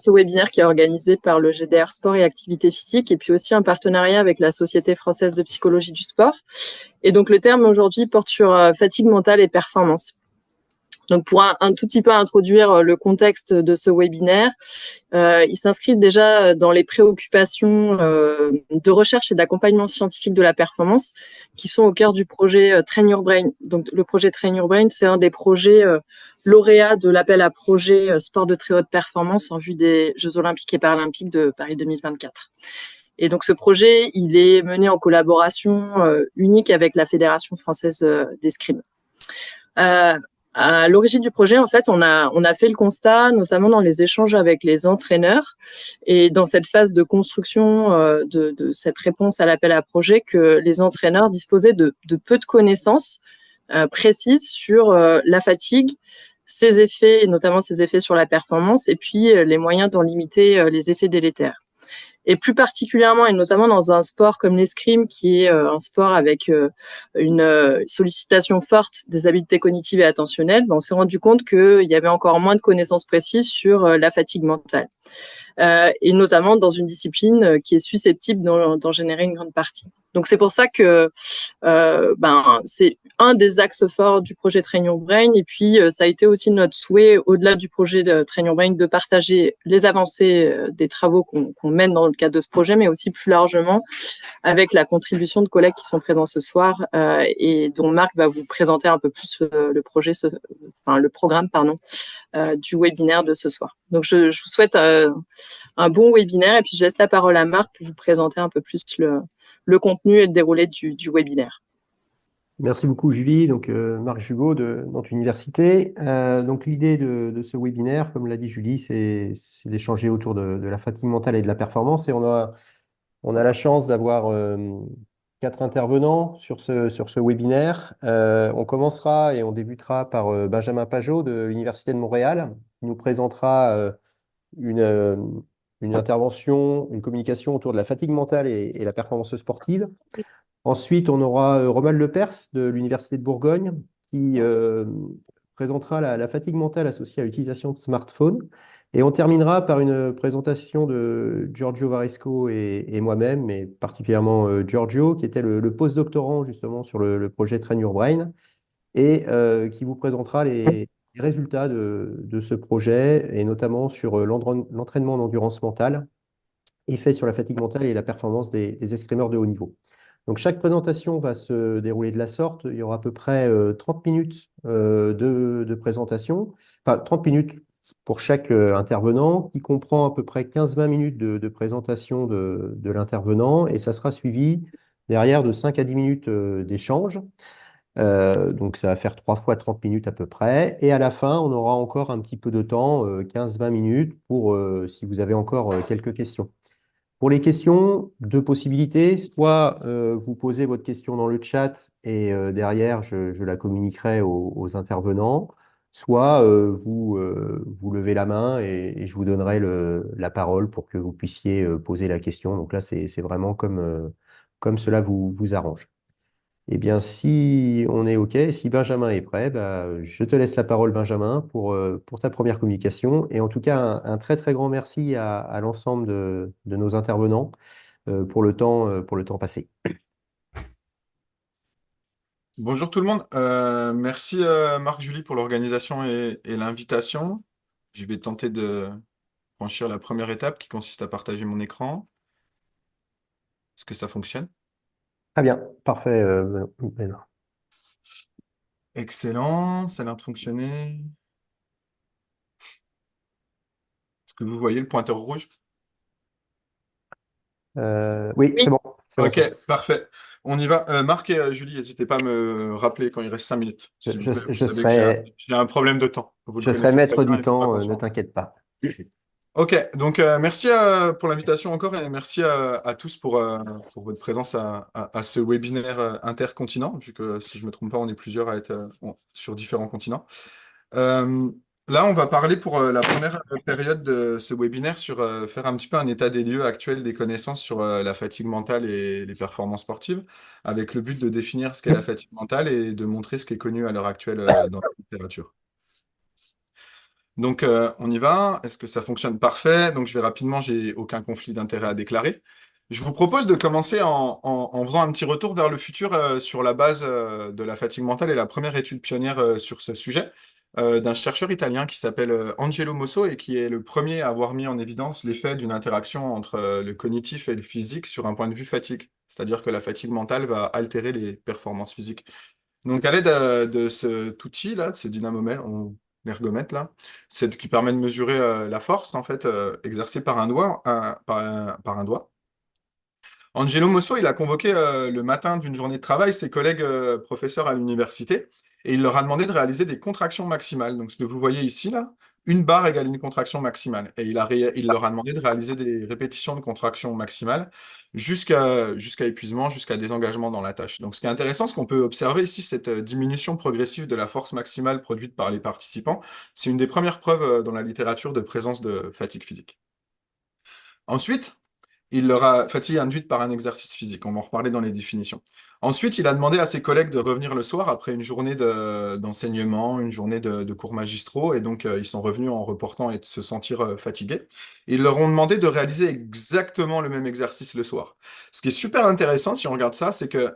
ce webinaire qui est organisé par le GDR Sport et Activité Physique et puis aussi un partenariat avec la Société française de psychologie du sport. Et donc, le terme aujourd'hui porte sur fatigue mentale et performance. Donc, pour un tout petit peu introduire le contexte de ce webinaire, il s'inscrit déjà dans les préoccupations de recherche et d'accompagnement scientifique de la performance qui sont au cœur du projet Train Your Brain. Donc, le projet Train Your Brain, c'est un des projets lauréats de l'appel à projet sport de très haute performance en vue des Jeux Olympiques et Paralympiques de Paris 2024. Et donc, ce projet, il est mené en collaboration unique avec la Fédération française d'escrime. À l'origine du projet, en fait, on a fait le constat, notamment dans les échanges avec les entraîneurs et dans cette phase de construction de cette réponse à l'appel à projet, que les entraîneurs disposaient de peu de connaissances précises sur la fatigue, ses effets, et notamment ses effets sur la performance, et puis les moyens d'en limiter les effets délétères. Et plus particulièrement, et notamment dans un sport comme l'escrime, qui est un sport avec une sollicitation forte des habiletés cognitives et attentionnelles, on s'est rendu compte qu'il y avait encore moins de connaissances précises sur la fatigue mentale. Et notamment dans une discipline qui est susceptible d'en générer une grande partie. Donc c'est pour ça que c'est un des axes forts du projet Train Your Brain, et puis ça a été aussi notre souhait, au-delà du projet de Train Your Brain, de partager les avancées des travaux qu'on mène dans le cadre de ce projet, mais aussi plus largement avec la contribution de collègues qui sont présents ce soir et dont Marc va vous présenter un peu plus le programme du webinaire de ce soir. Donc je vous souhaite un bon webinaire, et puis je laisse la parole à Marc pour vous présenter un peu plus le contenu et le déroulé du webinaire. Merci beaucoup, Julie. Donc, Marc Jugot de Nantes Université. Donc, l'idée de ce webinaire, comme l'a dit Julie, c'est d'échanger autour de la fatigue mentale et de la performance. Et on a la chance d'avoir 4 intervenants sur ce webinaire. On commencera et on débutera par Benjamin Pajot de l'Université de Montréal, qui nous présentera une intervention, une communication autour de la fatigue mentale et la performance sportive. Ensuite, on aura Romuald Lepers de l'Université de Bourgogne qui présentera la fatigue mentale associée à l'utilisation de smartphones. Et on terminera par une présentation de Giorgio Varesco et moi-même, mais particulièrement Giorgio, qui était le post-doctorant justement sur le projet Train Your Brain, et qui vous présentera les résultats de ce projet, et notamment sur l'entraînement en endurance mentale, effet sur la fatigue mentale et la performance des escrimeurs de haut niveau. Donc, chaque présentation va se dérouler de la sorte. Il y aura à peu près 30 minutes de présentation, enfin 30 minutes pour chaque intervenant, qui comprend à peu près 15-20 minutes de présentation de l'intervenant, et ça sera suivi derrière de 5 à 10 minutes d'échange. Donc, ça va faire 3 fois 30 minutes à peu près. Et à la fin, on aura encore un petit peu de temps, 15-20 minutes, pour si vous avez encore quelques questions. Pour les questions, 2 possibilités. Soit vous posez votre question dans le chat et derrière, je la communiquerai aux intervenants. Soit vous levez la main et je vous donnerai la parole pour que vous puissiez poser la question. Donc là, c'est vraiment comme cela vous arrange. Eh bien, si on est OK, si Benjamin est prêt, je te laisse la parole, Benjamin, pour ta première communication. Et en tout cas, un très, très grand merci à l'ensemble de nos intervenants pour le temps passé. Bonjour tout le monde. Merci Marc, Julie pour l'organisation et l'invitation. Je vais tenter de franchir la première étape qui consiste à partager mon écran. Est-ce que ça fonctionne? Très bien, parfait, Benoît. Excellent, ça a l'air de fonctionner. Est-ce que vous voyez le pointeur rouge? Oui, c'est bon. Ok, parfait. On y va. Marc et Julie, n'hésitez pas à me rappeler quand il reste 5 minutes, s'il vous plaît. Vous savez que j'ai un problème de temps. Vous le je serai connaissez maître très bien, du il faut pas temps, qu'on ne soit- t'inquiète pas. Ok, donc merci pour l'invitation encore et merci à tous pour votre présence à ce webinaire intercontinent, vu que si je ne me trompe pas, on est plusieurs à être sur différents continents. Là, on va parler pour la première période de ce webinaire sur faire un petit peu un état des lieux actuel des connaissances sur la fatigue mentale et les performances sportives, avec le but de définir ce qu'est la fatigue mentale et de montrer ce qui est connu à l'heure actuelle dans la littérature. Donc, on y va. Est-ce que ça fonctionne? Parfait. Donc, je vais rapidement, j'ai aucun conflit d'intérêt à déclarer. Je vous propose de commencer en faisant un petit retour vers le futur sur la base de la fatigue mentale et la première étude pionnière sur ce sujet d'un chercheur italien qui s'appelle Angelo Mosso et qui est le premier à avoir mis en évidence l'effet d'une interaction entre le cognitif et le physique sur un point de vue fatigue. C'est-à-dire que la fatigue mentale va altérer les performances physiques. Donc, à l'aide de cet outil-là, de ce dynamomètre, l'ergomètre là, c'est qui permet de mesurer la force en fait exercée par un doigt, par un doigt. Angelo Mosso, il a convoqué le matin d'une journée de travail ses collègues professeurs à l'université et il leur a demandé de réaliser des contractions maximales. Donc, ce que vous voyez ici là, une barre égale une contraction maximale. Et il leur a demandé de réaliser des répétitions de contractions maximales jusqu'à épuisement, jusqu'à désengagement dans la tâche. Donc, ce qui est intéressant, ce qu'on peut observer ici, cette diminution progressive de la force maximale produite par les participants, c'est une des premières preuves dans la littérature de présence de fatigue physique. Ensuite, il leur a fatigue induite par un exercice physique. On va en reparler dans les définitions. Ensuite, il a demandé à ses collègues de revenir le soir après une journée d'enseignement, une journée de cours magistraux, et donc ils sont revenus en reportant et de se sentir fatigués. Ils leur ont demandé de réaliser exactement le même exercice le soir. Ce qui est super intéressant, si on regarde ça, c'est que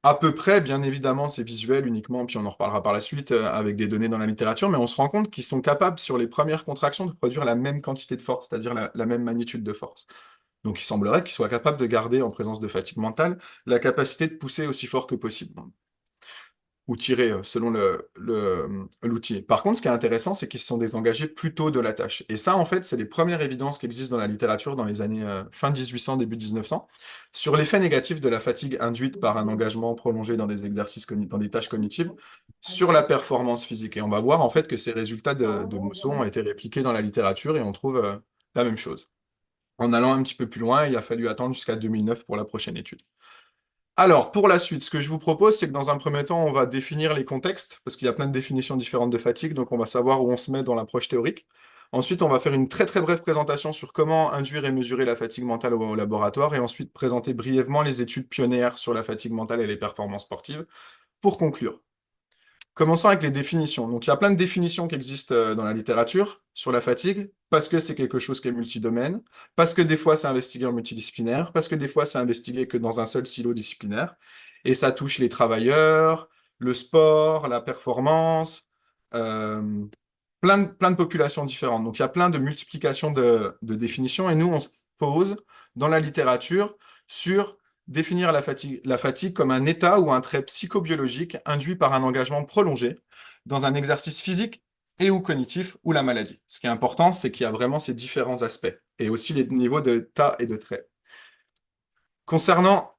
à peu près, bien évidemment, c'est visuel uniquement, puis on en reparlera par la suite avec des données dans la littérature, mais on se rend compte qu'ils sont capables, sur les premières contractions, de produire la même quantité de force, c'est-à-dire la même magnitude de force. Donc il semblerait qu'ils soient capables de garder, en présence de fatigue mentale, la capacité de pousser aussi fort que possible, ou tirer selon l'outil. Par contre, ce qui est intéressant, c'est qu'ils se sont désengagés plus tôt de la tâche. Et ça, en fait, c'est les premières évidences qui existent dans la littérature dans les années fin 1800, début 1900, sur l'effet négatif de la fatigue induite par un engagement prolongé dans des exercices, dans des tâches cognitives, sur la performance physique. Et on va voir, en fait, que ces résultats de Mosso ont été répliqués dans la littérature et on trouve la même chose. En allant un petit peu plus loin, il a fallu attendre jusqu'à 2009 pour la prochaine étude. Alors, pour la suite, ce que je vous propose, c'est que dans un premier temps, on va définir les contextes, parce qu'il y a plein de définitions différentes de fatigue, donc on va savoir où on se met dans l'approche théorique. Ensuite, on va faire une très très brève présentation sur comment induire et mesurer la fatigue mentale au laboratoire, et ensuite présenter brièvement les études pionnières sur la fatigue mentale et les performances sportives, pour conclure. Commençons avec les définitions. Donc, il y a plein de définitions qui existent dans la littérature sur la fatigue, parce que c'est quelque chose qui est multidomaine, parce que des fois c'est investigué en multidisciplinaire, parce que des fois c'est investigué que dans un seul silo disciplinaire, et ça touche les travailleurs, le sport, la performance, euh, plein de populations différentes. Donc, il y a plein de multiplications de définitions, et nous, on se pose dans la littérature sur définir la fatigue comme un état ou un trait psychobiologique induit par un engagement prolongé dans un exercice physique et ou cognitif ou la maladie. Ce qui est important, c'est qu'il y a vraiment ces différents aspects et aussi les niveaux de tas et de traits. Concernant...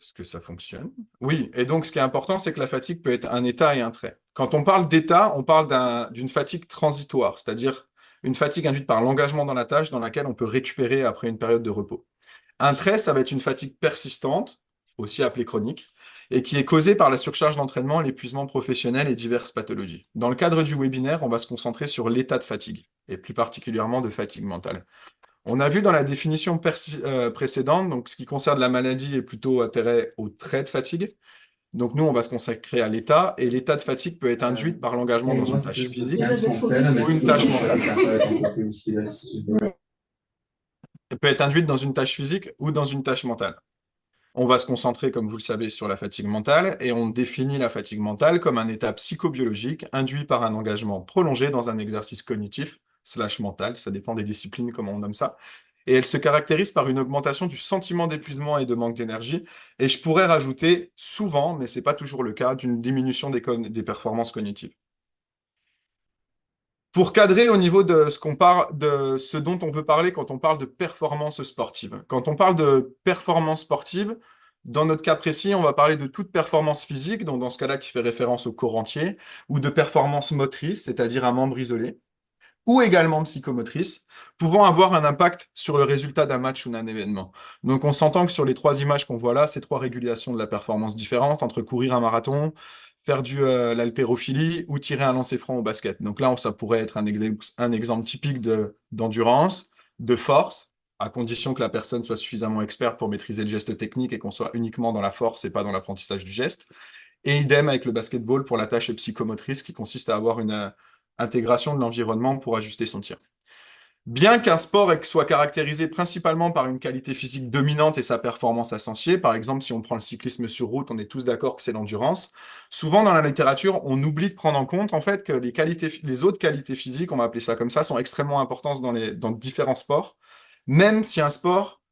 Est-ce que ça fonctionne? Oui, et donc ce qui est important, c'est que la fatigue peut être un état et un trait. Quand on parle d'état, on parle d'une fatigue transitoire, c'est-à-dire une fatigue induite par l'engagement dans la tâche dans laquelle on peut récupérer après une période de repos. Un trait, ça va être une fatigue persistante, aussi appelée chronique, et qui est causée par la surcharge d'entraînement, l'épuisement professionnel et diverses pathologies. Dans le cadre du webinaire, on va se concentrer sur l'état de fatigue, et plus particulièrement de fatigue mentale. On a vu dans la définition précédente, donc ce qui concerne la maladie est plutôt intérêt au trait de fatigue. Donc nous, on va se consacrer à l'état, et l'état de fatigue peut être induit par l'engagement dans une tâche physique ou une tâche mentale. Elle peut être induite dans une tâche physique ou dans une tâche mentale. On va se concentrer, comme vous le savez, sur la fatigue mentale, et on définit la fatigue mentale comme un état psychobiologique induit par un engagement prolongé dans un exercice cognitif / mental, ça dépend des disciplines, comment on nomme ça, et elle se caractérise par une augmentation du sentiment d'épuisement et de manque d'énergie, et je pourrais rajouter souvent, mais c'est pas toujours le cas, d'une diminution des performances cognitives. Pour cadrer au niveau de ce dont on veut parler quand on parle de performance sportive. Quand on parle de performance sportive, dans notre cas précis, on va parler de toute performance physique, donc dans ce cas-là qui fait référence au corps entier, ou de performance motrice, c'est-à-dire un membre isolé, ou également psychomotrice, pouvant avoir un impact sur le résultat d'un match ou d'un événement. Donc on s'entend que sur les trois images qu'on voit là, c'est trois régulations de la performance différentes, entre courir un marathon, faire l'haltérophilie ou tirer un lancer franc au basket. Donc là, ça pourrait être un exemple typique d'endurance, de force, à condition que la personne soit suffisamment experte pour maîtriser le geste technique et qu'on soit uniquement dans la force et pas dans l'apprentissage du geste. Et idem avec le basketball pour la tâche psychomotrice qui consiste à avoir intégration de l'environnement pour ajuster son tir. Bien qu'un sport soit caractérisé principalement par une qualité physique dominante et sa performance associée, par exemple, si on prend le cyclisme sur route, on est tous d'accord que c'est l'endurance. Souvent, dans la littérature, on oublie de prendre en compte, en fait, que les autres qualités physiques, on va appeler ça comme ça, sont extrêmement importantes dans différents sports, même si un sport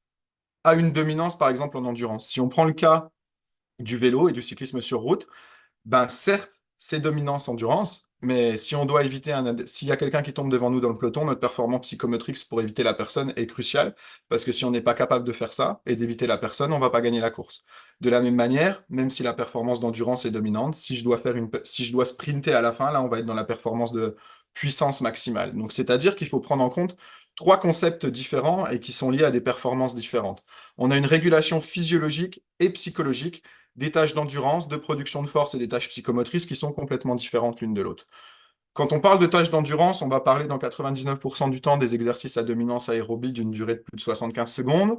a une dominance, par exemple, en endurance. Si on prend le cas du vélo et du cyclisme sur route, ben certes, c'est dominance endurance, mais si on doit éviter s'il y a quelqu'un qui tombe devant nous dans le peloton, notre performance psychomotrice pour éviter la personne est cruciale, parce que si on n'est pas capable de faire ça et d'éviter la personne, on va pas gagner la course. De la même manière, même si la performance d'endurance est dominante, si je dois sprinter à la fin, là, on va être dans la performance de puissance maximale. Donc, c'est-à-dire qu'il faut prendre en compte trois concepts différents et qui sont liés à des performances différentes. On a une régulation physiologique et psychologique des tâches d'endurance, de production de force et des tâches psychomotrices qui sont complètement différentes l'une de l'autre. Quand on parle de tâches d'endurance, on va parler dans 99% du temps des exercices à dominance aérobie d'une durée de plus de 75 secondes.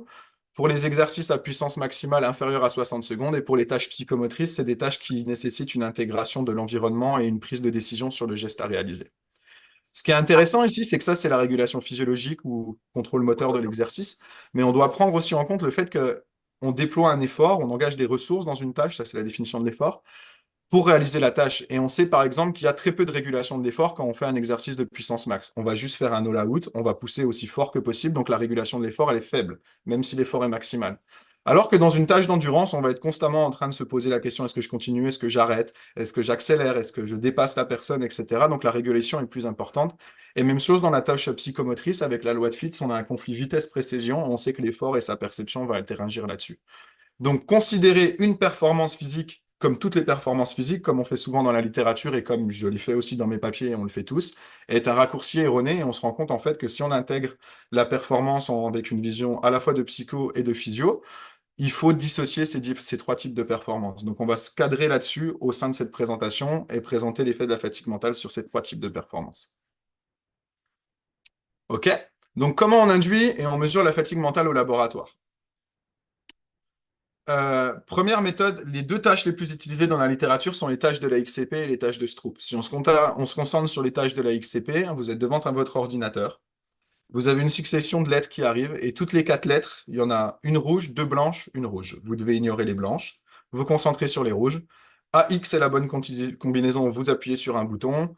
Pour les exercices à puissance maximale inférieure à 60 secondes, et pour les tâches psychomotrices, c'est des tâches qui nécessitent une intégration de l'environnement et une prise de décision sur le geste à réaliser. Ce qui est intéressant ici, c'est que ça, c'est la régulation physiologique ou contrôle moteur de l'exercice, mais on doit prendre aussi en compte le fait que on déploie un effort, on engage des ressources dans une tâche, ça c'est la définition de l'effort, pour réaliser la tâche. Et on sait par exemple qu'il y a très peu de régulation de l'effort quand on fait un exercice de puissance max. On va juste faire un all-out, on va pousser aussi fort que possible, donc la régulation de l'effort, elle est faible, même si l'effort est maximal. Alors que dans une tâche d'endurance, on va être constamment en train de se poser la question, est-ce que je continue, est-ce que j'arrête, est-ce que j'accélère, est-ce que je dépasse la personne, etc. Donc la régulation est plus importante. Et même chose dans la tâche psychomotrice, avec la loi de Fitts, on a un conflit vitesse-précision, on sait que l'effort et sa perception vont interagir là-dessus. Donc, considérer une performance physique comme toutes les performances physiques, comme on fait souvent dans la littérature et comme je l'ai fait aussi dans mes papiers et on le fait tous, est un raccourci erroné et on se rend compte en fait que si on intègre la performance avec une vision à la fois de psycho et de physio, il faut dissocier ces trois types de performances. Donc, on va se cadrer là-dessus au sein de cette présentation et présenter l'effet de la fatigue mentale sur ces trois types de performances. OK? Donc, comment on induit et on mesure la fatigue mentale au laboratoire? Première méthode, les deux tâches les plus utilisées dans la littérature sont les tâches de la XCP et les tâches de Stroop. Si on se concentre sur les tâches de la XCP, vous êtes devant votre ordinateur. Vous avez une succession de lettres qui arrivent et toutes les 4 lettres, il y en a une rouge, deux blanches, une rouge. Vous devez ignorer les blanches, vous concentrez sur les rouges. AX est la bonne combinaison, vous appuyez sur un bouton.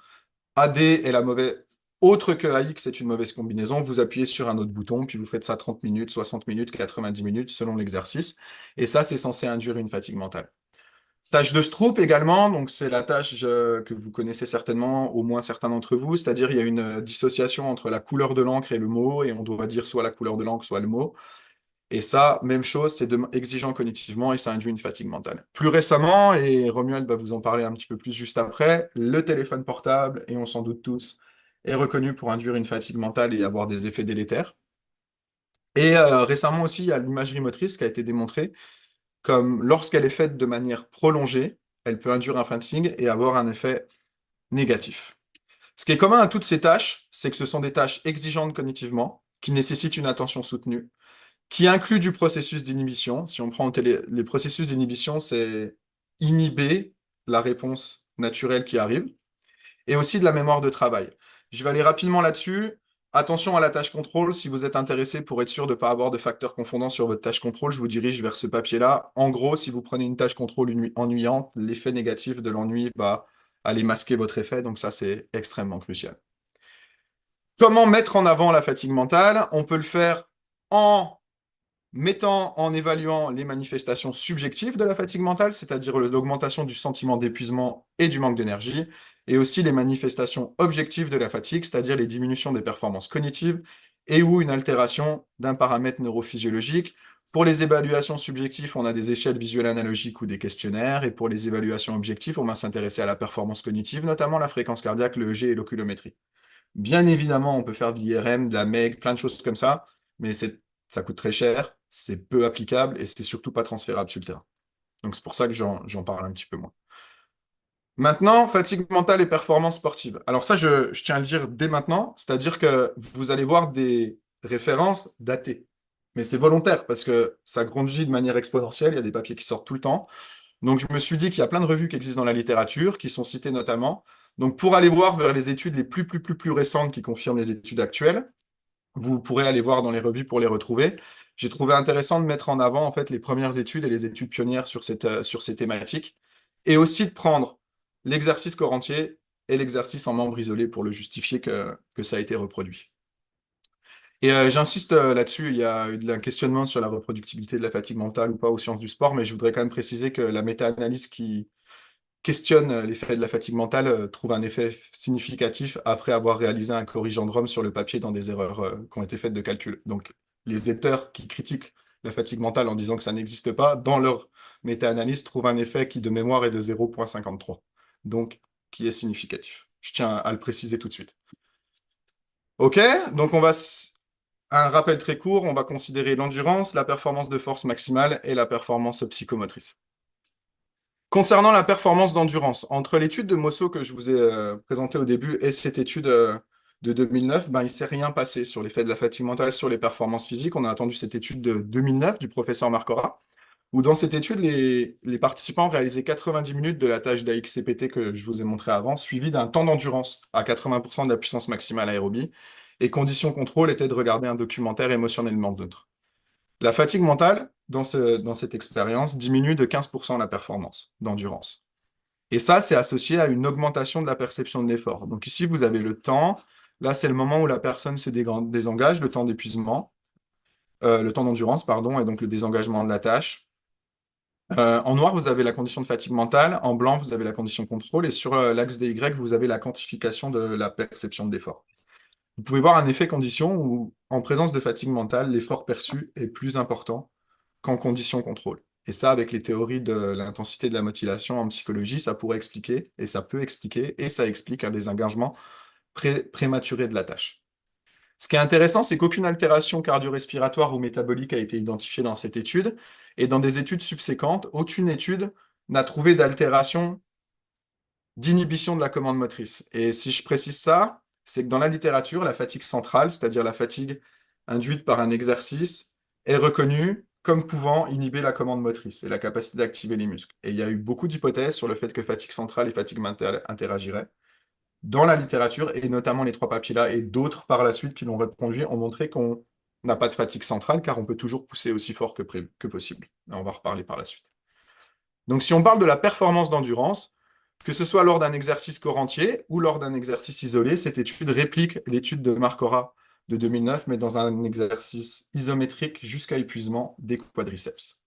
AD est la mauvaise. Autre que AX est une mauvaise combinaison, vous appuyez sur un autre bouton, puis vous faites ça 30 minutes, 60 minutes, 90 minutes, selon l'exercice. Et ça, c'est censé induire une fatigue mentale. Tâche de Stroop également, donc c'est la tâche que vous connaissez certainement, au moins certains d'entre vous, c'est-à-dire il y a une dissociation entre la couleur de l'encre et le mot, et on doit dire soit la couleur de l'encre, soit le mot. Et ça, même chose, c'est exigeant cognitivement et ça induit une fatigue mentale. Plus récemment, et Romuald va vous en parler un petit peu plus juste après, le téléphone portable, et on s'en doute tous, est reconnu pour induire une fatigue mentale et avoir des effets délétères. Et récemment aussi, il y a l'imagerie motrice qui a été démontrée comme lorsqu'elle est faite de manière prolongée, elle peut induire un fatigue et avoir un effet négatif. Ce qui est commun à toutes ces tâches, c'est que ce sont des tâches exigeantes cognitivement, qui nécessitent une attention soutenue, qui inclut du processus d'inhibition. Si on prend les processus d'inhibition, c'est inhiber la réponse naturelle qui arrive, et aussi de la mémoire de travail. Je vais aller rapidement là-dessus. Attention à la tâche contrôle. Si vous êtes intéressé pour être sûr de ne pas avoir de facteurs confondants sur votre tâche contrôle, je vous dirige vers ce papier-là. En gros, si vous prenez une tâche contrôle ennuyante, l'effet négatif de l'ennui va aller masquer votre effet. Donc ça, c'est extrêmement crucial. Comment mettre en avant la fatigue mentale? On peut le faire en en évaluant les manifestations subjectives de la fatigue mentale, c'est-à-dire l'augmentation du sentiment d'épuisement et du manque d'énergie, et aussi les manifestations objectives de la fatigue, c'est-à-dire les diminutions des performances cognitives et ou une altération d'un paramètre neurophysiologique. Pour les évaluations subjectives, on a des échelles visuelles analogiques ou des questionnaires, et pour les évaluations objectives, on va s'intéresser à la performance cognitive, notamment la fréquence cardiaque, le EEG et l'oculométrie. Bien évidemment, on peut faire de l'IRM, de la MEG, plein de choses comme ça, mais ça coûte très cher, c'est peu applicable et c'est surtout pas transférable sur le terrain. Donc c'est pour ça que j'en parle un petit peu moins. Maintenant, fatigue mentale et performance sportive. Alors ça, je tiens à le dire dès maintenant, c'est-à-dire que vous allez voir des références datées. Mais c'est volontaire parce que ça grandit de manière exponentielle, il y a des papiers qui sortent tout le temps. Donc je me suis dit qu'il y a plein de revues qui existent dans la littérature, qui sont citées notamment, Donc, pour aller voir vers les études les plus récentes qui confirment les études actuelles, vous pourrez aller voir dans les revues pour les retrouver. J'ai trouvé intéressant de mettre en avant en fait les premières études et les études pionnières sur ces thématiques, et aussi de prendre l'exercice corps entier et l'exercice en membre isolé pour le justifier que ça a été reproduit. Et j'insiste là-dessus, il y a eu un questionnement sur la reproductibilité de la fatigue mentale ou pas aux sciences du sport, mais je voudrais quand même préciser que la méta-analyse qui questionne l'effet de la fatigue mentale trouve un effet significatif après avoir réalisé un corrigeant de Rome sur le papier dans des erreurs qui ont été faites de calcul. Donc, les auteurs qui critiquent la fatigue mentale en disant que ça n'existe pas, dans leur méta-analyse, trouvent un effet qui, de mémoire, est de 0,53. Donc, qui est significatif. Je tiens à le préciser tout de suite. OK, donc un rappel très court, on va considérer l'endurance, la performance de force maximale et la performance psychomotrice. Concernant la performance d'endurance, entre l'étude de Mosso que je vous ai présentée au début et cette étude de 2009, il ne s'est rien passé sur l'effet de la fatigue mentale sur les performances physiques. On a attendu cette étude de 2009 du professeur Marcora, où dans cette étude, les participants réalisaient 90 minutes de la tâche d'AXCPT que je vous ai montré avant, suivi d'un temps d'endurance à 80% de la puissance maximale aérobie, et condition contrôle était de regarder un documentaire émotionnellement neutre. La fatigue mentale, dans cette expérience, diminue de 15% la performance d'endurance. Et ça, c'est associé à une augmentation de la perception de l'effort. Donc ici, vous avez le temps. Là, c'est le moment où la personne se désengage, le temps d'épuisement, le temps d'endurance, pardon, et donc le désengagement de la tâche. En noir, vous avez la condition de fatigue mentale. En blanc, vous avez la condition contrôle. Et sur l'axe des Y, vous avez la quantification de la perception de l'effort. Vous pouvez voir un effet condition où, en présence de fatigue mentale, l'effort perçu est plus important qu'en condition contrôle. Et ça, avec les théories de l'intensité de la motivation en psychologie, ça pourrait expliquer, et ça peut expliquer, et ça explique un désengagement prématuré de la tâche. Ce qui est intéressant, c'est qu'aucune altération cardio-respiratoire ou métabolique a été identifiée dans cette étude, et dans des études subséquentes, aucune étude n'a trouvé d'altération d'inhibition de la commande motrice. Et si je précise ça, c'est que dans la littérature, la fatigue centrale, c'est-à-dire la fatigue induite par un exercice, est reconnue comme pouvant inhiber la commande motrice et la capacité d'activer les muscles. Et il y a eu beaucoup d'hypothèses sur le fait que fatigue centrale et fatigue mentale interagiraient. Dans la littérature, et notamment les trois papiers-là et d'autres par la suite qui l'ont reproduit, ont montré qu'on n'a pas de fatigue centrale car on peut toujours pousser aussi fort que possible. Et on va en reparler par la suite. Donc si on parle de la performance d'endurance, que ce soit lors d'un exercice corps entier ou lors d'un exercice isolé, cette étude réplique l'étude de Marcora de 2009, mais dans un exercice isométrique jusqu'à épuisement des quadriceps.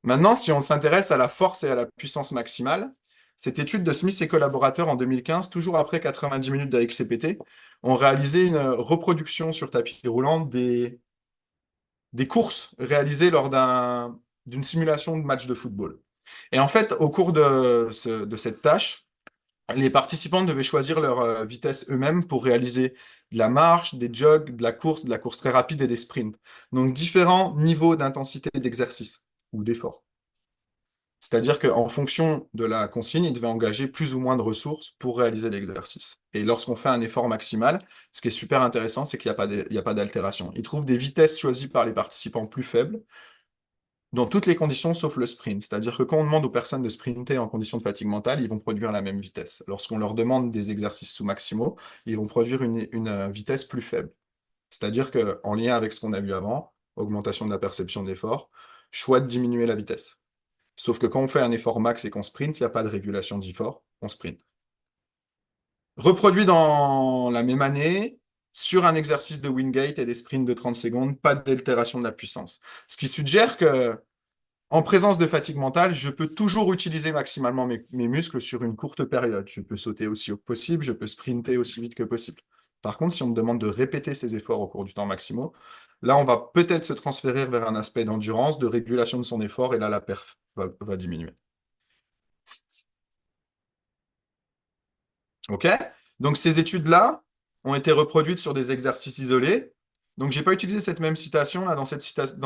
Maintenant, si on s'intéresse à la force et à la puissance maximale, cette étude de Smith et collaborateurs en 2015, toujours après 90 minutes d'AXCPT, ont réalisé une reproduction sur tapis roulant des courses réalisées lors d'une simulation de match de football. Et en fait, au cours de cette tâche, les participants devaient choisir leur vitesse eux-mêmes pour réaliser de la marche, des jogs, de la course très rapide et des sprints. Donc différents niveaux d'intensité d'exercice ou d'effort. C'est-à-dire qu'en fonction de la consigne, ils devaient engager plus ou moins de ressources pour réaliser l'exercice. Et lorsqu'on fait un effort maximal, ce qui est super intéressant, c'est qu'il n'y a pas d'altération. Ils trouvent des vitesses choisies par les participants plus faibles, dans toutes les conditions sauf le sprint. C'est-à-dire que quand on demande aux personnes de sprinter en condition de fatigue mentale, ils vont produire la même vitesse. Lorsqu'on leur demande des exercices sous-maximaux, ils vont produire une vitesse plus faible. C'est-à-dire qu'en lien avec ce qu'on a vu avant, augmentation de la perception d'effort, choix de diminuer la vitesse. Sauf que quand on fait un effort max et qu'on sprint, il n'y a pas de régulation d'effort, on sprint. Reproduit dans la même année, sur un exercice de Wingate et des sprints de 30 secondes, pas d'altération de la puissance. Ce qui suggère que, en présence de fatigue mentale, je peux toujours utiliser maximalement mes muscles sur une courte période. Je peux sauter aussi haut que possible, je peux sprinter aussi vite que possible. Par contre, si on me demande de répéter ces efforts au cours du temps maximum, là, on va peut-être se transférer vers un aspect d'endurance, de régulation de son effort, et là, la perf va diminuer. OK? Donc, ces études-là ont été reproduites sur des exercices isolés. Donc, je n'ai pas utilisé cette même citation là, dans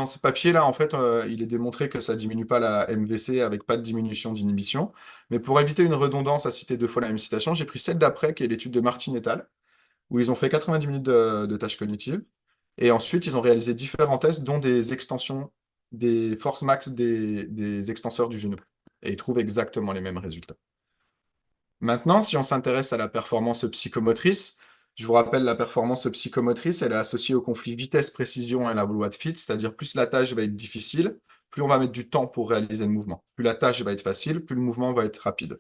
ce papier-là. En fait, il est démontré que ça ne diminue pas la MVC avec pas de diminution d'inhibition. Mais pour éviter une redondance à citer deux fois la même citation, j'ai pris celle d'après, qui est l'étude de Martin et al., où ils ont fait 90 minutes de tâches cognitives. Et ensuite, ils ont réalisé différents tests, dont des extensions, des forces max des extenseurs du genou. Et ils trouvent exactement les mêmes résultats. Maintenant, si on s'intéresse à la performance psychomotrice, je vous rappelle, la performance psychomotrice, elle est associée au conflit vitesse-précision et à la loi de Fitt, c'est-à-dire plus la tâche va être difficile, plus on va mettre du temps pour réaliser le mouvement. Plus la tâche va être facile, plus le mouvement va être rapide.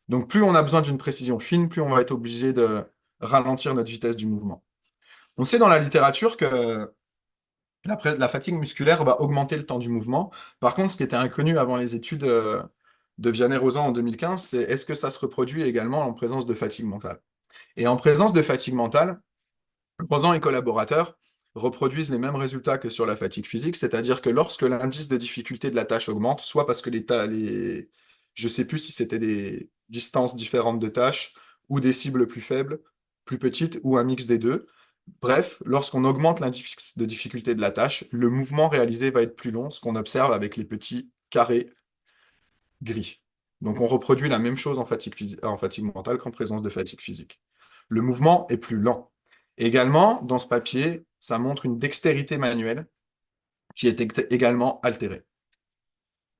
Donc plus on a besoin d'une précision fine, plus on va être obligé de ralentir notre vitesse du mouvement. On sait dans la littérature que la fatigue musculaire va augmenter le temps du mouvement. Par contre, ce qui était inconnu avant les études de Vianney-Rosan en 2015, c'est est-ce que ça se reproduit également en présence de fatigue mentale? Et en présence de fatigue mentale, Rosan et collaborateurs reproduisent les mêmes résultats que sur la fatigue physique, c'est-à-dire que lorsque l'indice de difficulté de la tâche augmente, soit parce que je ne sais plus si c'était des distances différentes de tâches, ou des cibles plus faibles, plus petites, ou un mix des deux. Bref, lorsqu'on augmente l'indice de difficulté de la tâche, le mouvement réalisé va être plus long, ce qu'on observe avec les petits carrés gris. Donc on reproduit la même chose en fatigue mentale qu'en présence de fatigue physique. Le mouvement est plus lent. Également, dans ce papier, ça montre une dextérité manuelle qui est également altérée.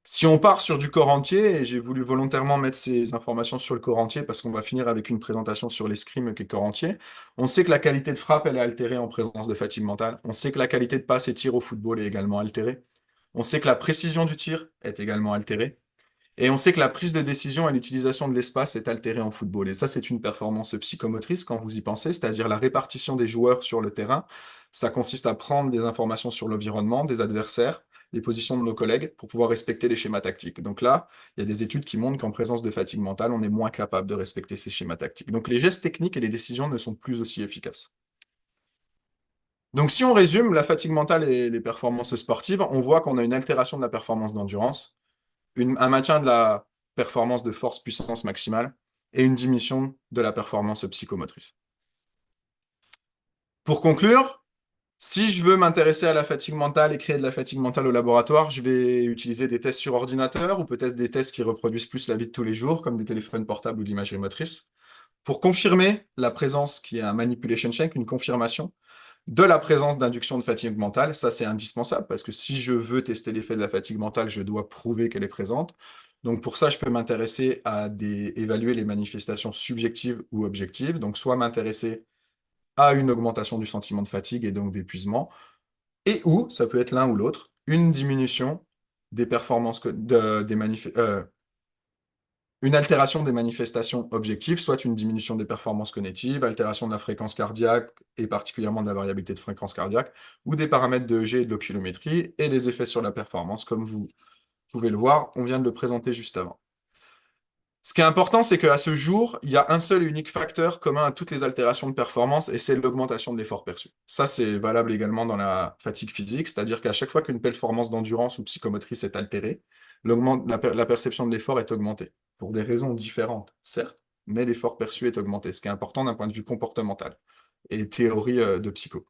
Si on part sur du corps entier, et j'ai voulu volontairement mettre ces informations sur le corps entier parce qu'on va finir avec une présentation sur l'escrime qui est corps entier, on sait que la qualité de frappe, elle est altérée en présence de fatigue mentale. On sait que la qualité de passe et tir au football est également altérée. On sait que la précision du tir est également altérée. Et on sait que la prise de décision et l'utilisation de l'espace est altérée en football. Et ça, c'est une performance psychomotrice quand vous y pensez, c'est-à-dire la répartition des joueurs sur le terrain. Ça consiste à prendre des informations sur l'environnement, des adversaires, les positions de nos collègues pour pouvoir respecter les schémas tactiques. Donc là, il y a des études qui montrent qu'en présence de fatigue mentale, on est moins capable de respecter ces schémas tactiques. Donc les gestes techniques et les décisions ne sont plus aussi efficaces. Donc si on résume la fatigue mentale et les performances sportives, on voit qu'on a une altération de la performance d'endurance, un maintien de la performance de force-puissance maximale et une diminution de la performance psychomotrice. Pour conclure, si je veux m'intéresser à la fatigue mentale et créer de la fatigue mentale au laboratoire, je vais utiliser des tests sur ordinateur ou peut-être des tests qui reproduisent plus la vie de tous les jours, comme des téléphones portables ou de l'imagerie motrice, pour confirmer la présence, qui est un manipulation check, une confirmation, de la présence d'induction de fatigue mentale. Ça, c'est indispensable parce que si je veux tester l'effet de la fatigue mentale, je dois prouver qu'elle est présente. Donc pour ça, je peux m'intéresser à évaluer les manifestations subjectives ou objectives. Donc soit m'intéresser à une augmentation du sentiment de fatigue et donc d'épuisement, et ou, ça peut être l'un ou l'autre, une diminution des performances, une altération des manifestations objectives, soit une diminution des performances cognitives, altération de la fréquence cardiaque et particulièrement de la variabilité de fréquence cardiaque, ou des paramètres de G et de l'oxylométrie, et les effets sur la performance, comme vous pouvez le voir, on vient de le présenter juste avant. Ce qui est important, c'est qu'à ce jour, il y a un seul et unique facteur commun à toutes les altérations de performance, et c'est l'augmentation de l'effort perçu. Ça, c'est valable également dans la fatigue physique, c'est-à-dire qu'à chaque fois qu'une performance d'endurance ou psychomotrice est altérée, la perception de l'effort est augmentée, pour des raisons différentes, certes, mais l'effort perçu est augmenté, ce qui est important d'un point de vue comportemental et théorie de psycho.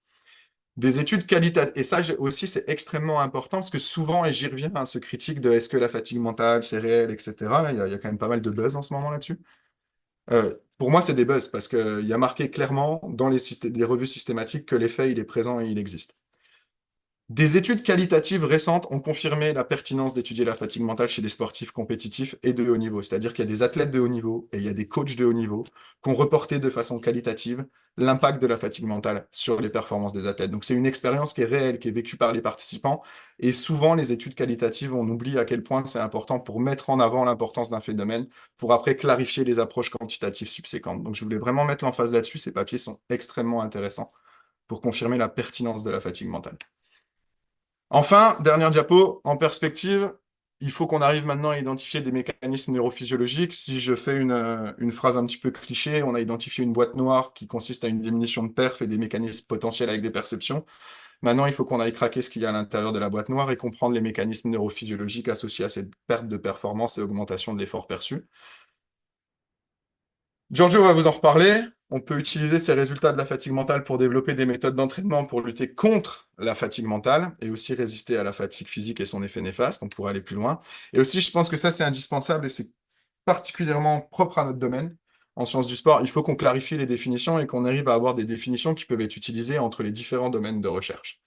Des études qualitatives, et ça aussi c'est extrêmement important parce que souvent, et j'y reviens, hein, ce critique de est-ce que la fatigue mentale c'est réel, etc. Là, il y a quand même pas mal de buzz en ce moment là-dessus. Pour moi, c'est des buzz parce qu'il y a marqué clairement dans les revues systématiques que l'effet il est présent et il existe. Des études qualitatives récentes ont confirmé la pertinence d'étudier la fatigue mentale chez des sportifs compétitifs et de haut niveau. C'est-à-dire qu'il y a des athlètes de haut niveau et il y a des coachs de haut niveau qui ont reporté de façon qualitative l'impact de la fatigue mentale sur les performances des athlètes. Donc c'est une expérience qui est réelle, qui est vécue par les participants. Et souvent, les études qualitatives, on oublie à quel point c'est important pour mettre en avant l'importance d'un phénomène, pour après clarifier les approches quantitatives subséquentes. Donc je voulais vraiment mettre l'emphase là-dessus. Ces papiers sont extrêmement intéressants pour confirmer la pertinence de la fatigue mentale. Enfin, dernière diapo, en perspective, il faut qu'on arrive maintenant à identifier des mécanismes neurophysiologiques. Si je fais une phrase un petit peu cliché, on a identifié une boîte noire qui consiste à une diminution de perf et des mécanismes potentiels avec des perceptions. Maintenant, il faut qu'on aille craquer ce qu'il y a à l'intérieur de la boîte noire et comprendre les mécanismes neurophysiologiques associés à cette perte de performance et augmentation de l'effort perçu. Giorgio va vous en reparler. On peut utiliser ces résultats de la fatigue mentale pour développer des méthodes d'entraînement pour lutter contre la fatigue mentale et aussi résister à la fatigue physique et son effet néfaste. On pourrait aller plus loin. Et aussi, je pense que ça, c'est indispensable et c'est particulièrement propre à notre domaine. En sciences du sport, il faut qu'on clarifie les définitions et qu'on arrive à avoir des définitions qui peuvent être utilisées entre les différents domaines de recherche.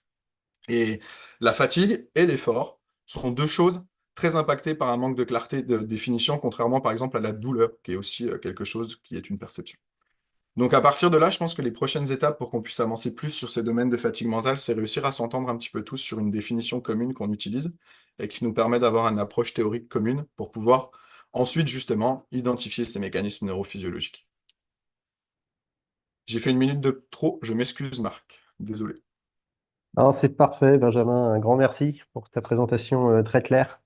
Et la fatigue et l'effort sont deux choses très impacté par un manque de clarté de définition, contrairement par exemple à la douleur, qui est aussi quelque chose qui est une perception. Donc à partir de là, je pense que les prochaines étapes pour qu'on puisse avancer plus sur ces domaines de fatigue mentale, c'est réussir à s'entendre un petit peu tous sur une définition commune qu'on utilise et qui nous permet d'avoir une approche théorique commune pour pouvoir ensuite justement identifier ces mécanismes neurophysiologiques. J'ai fait une minute de trop, je m'excuse Marc, désolé. Non, c'est parfait, Benjamin. Un grand merci pour ta présentation très claire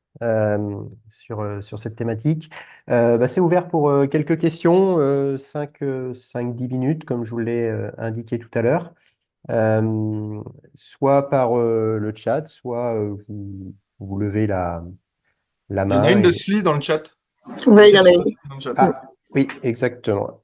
sur cette thématique. C'est ouvert pour quelques questions, 5-10 minutes, comme je vous l'ai indiqué tout à l'heure. Soit par le chat, soit vous levez la Il y en a main. une de Sli dans le chat. Oui, il y en a une. Dans le chat. Ah, oui, exactement.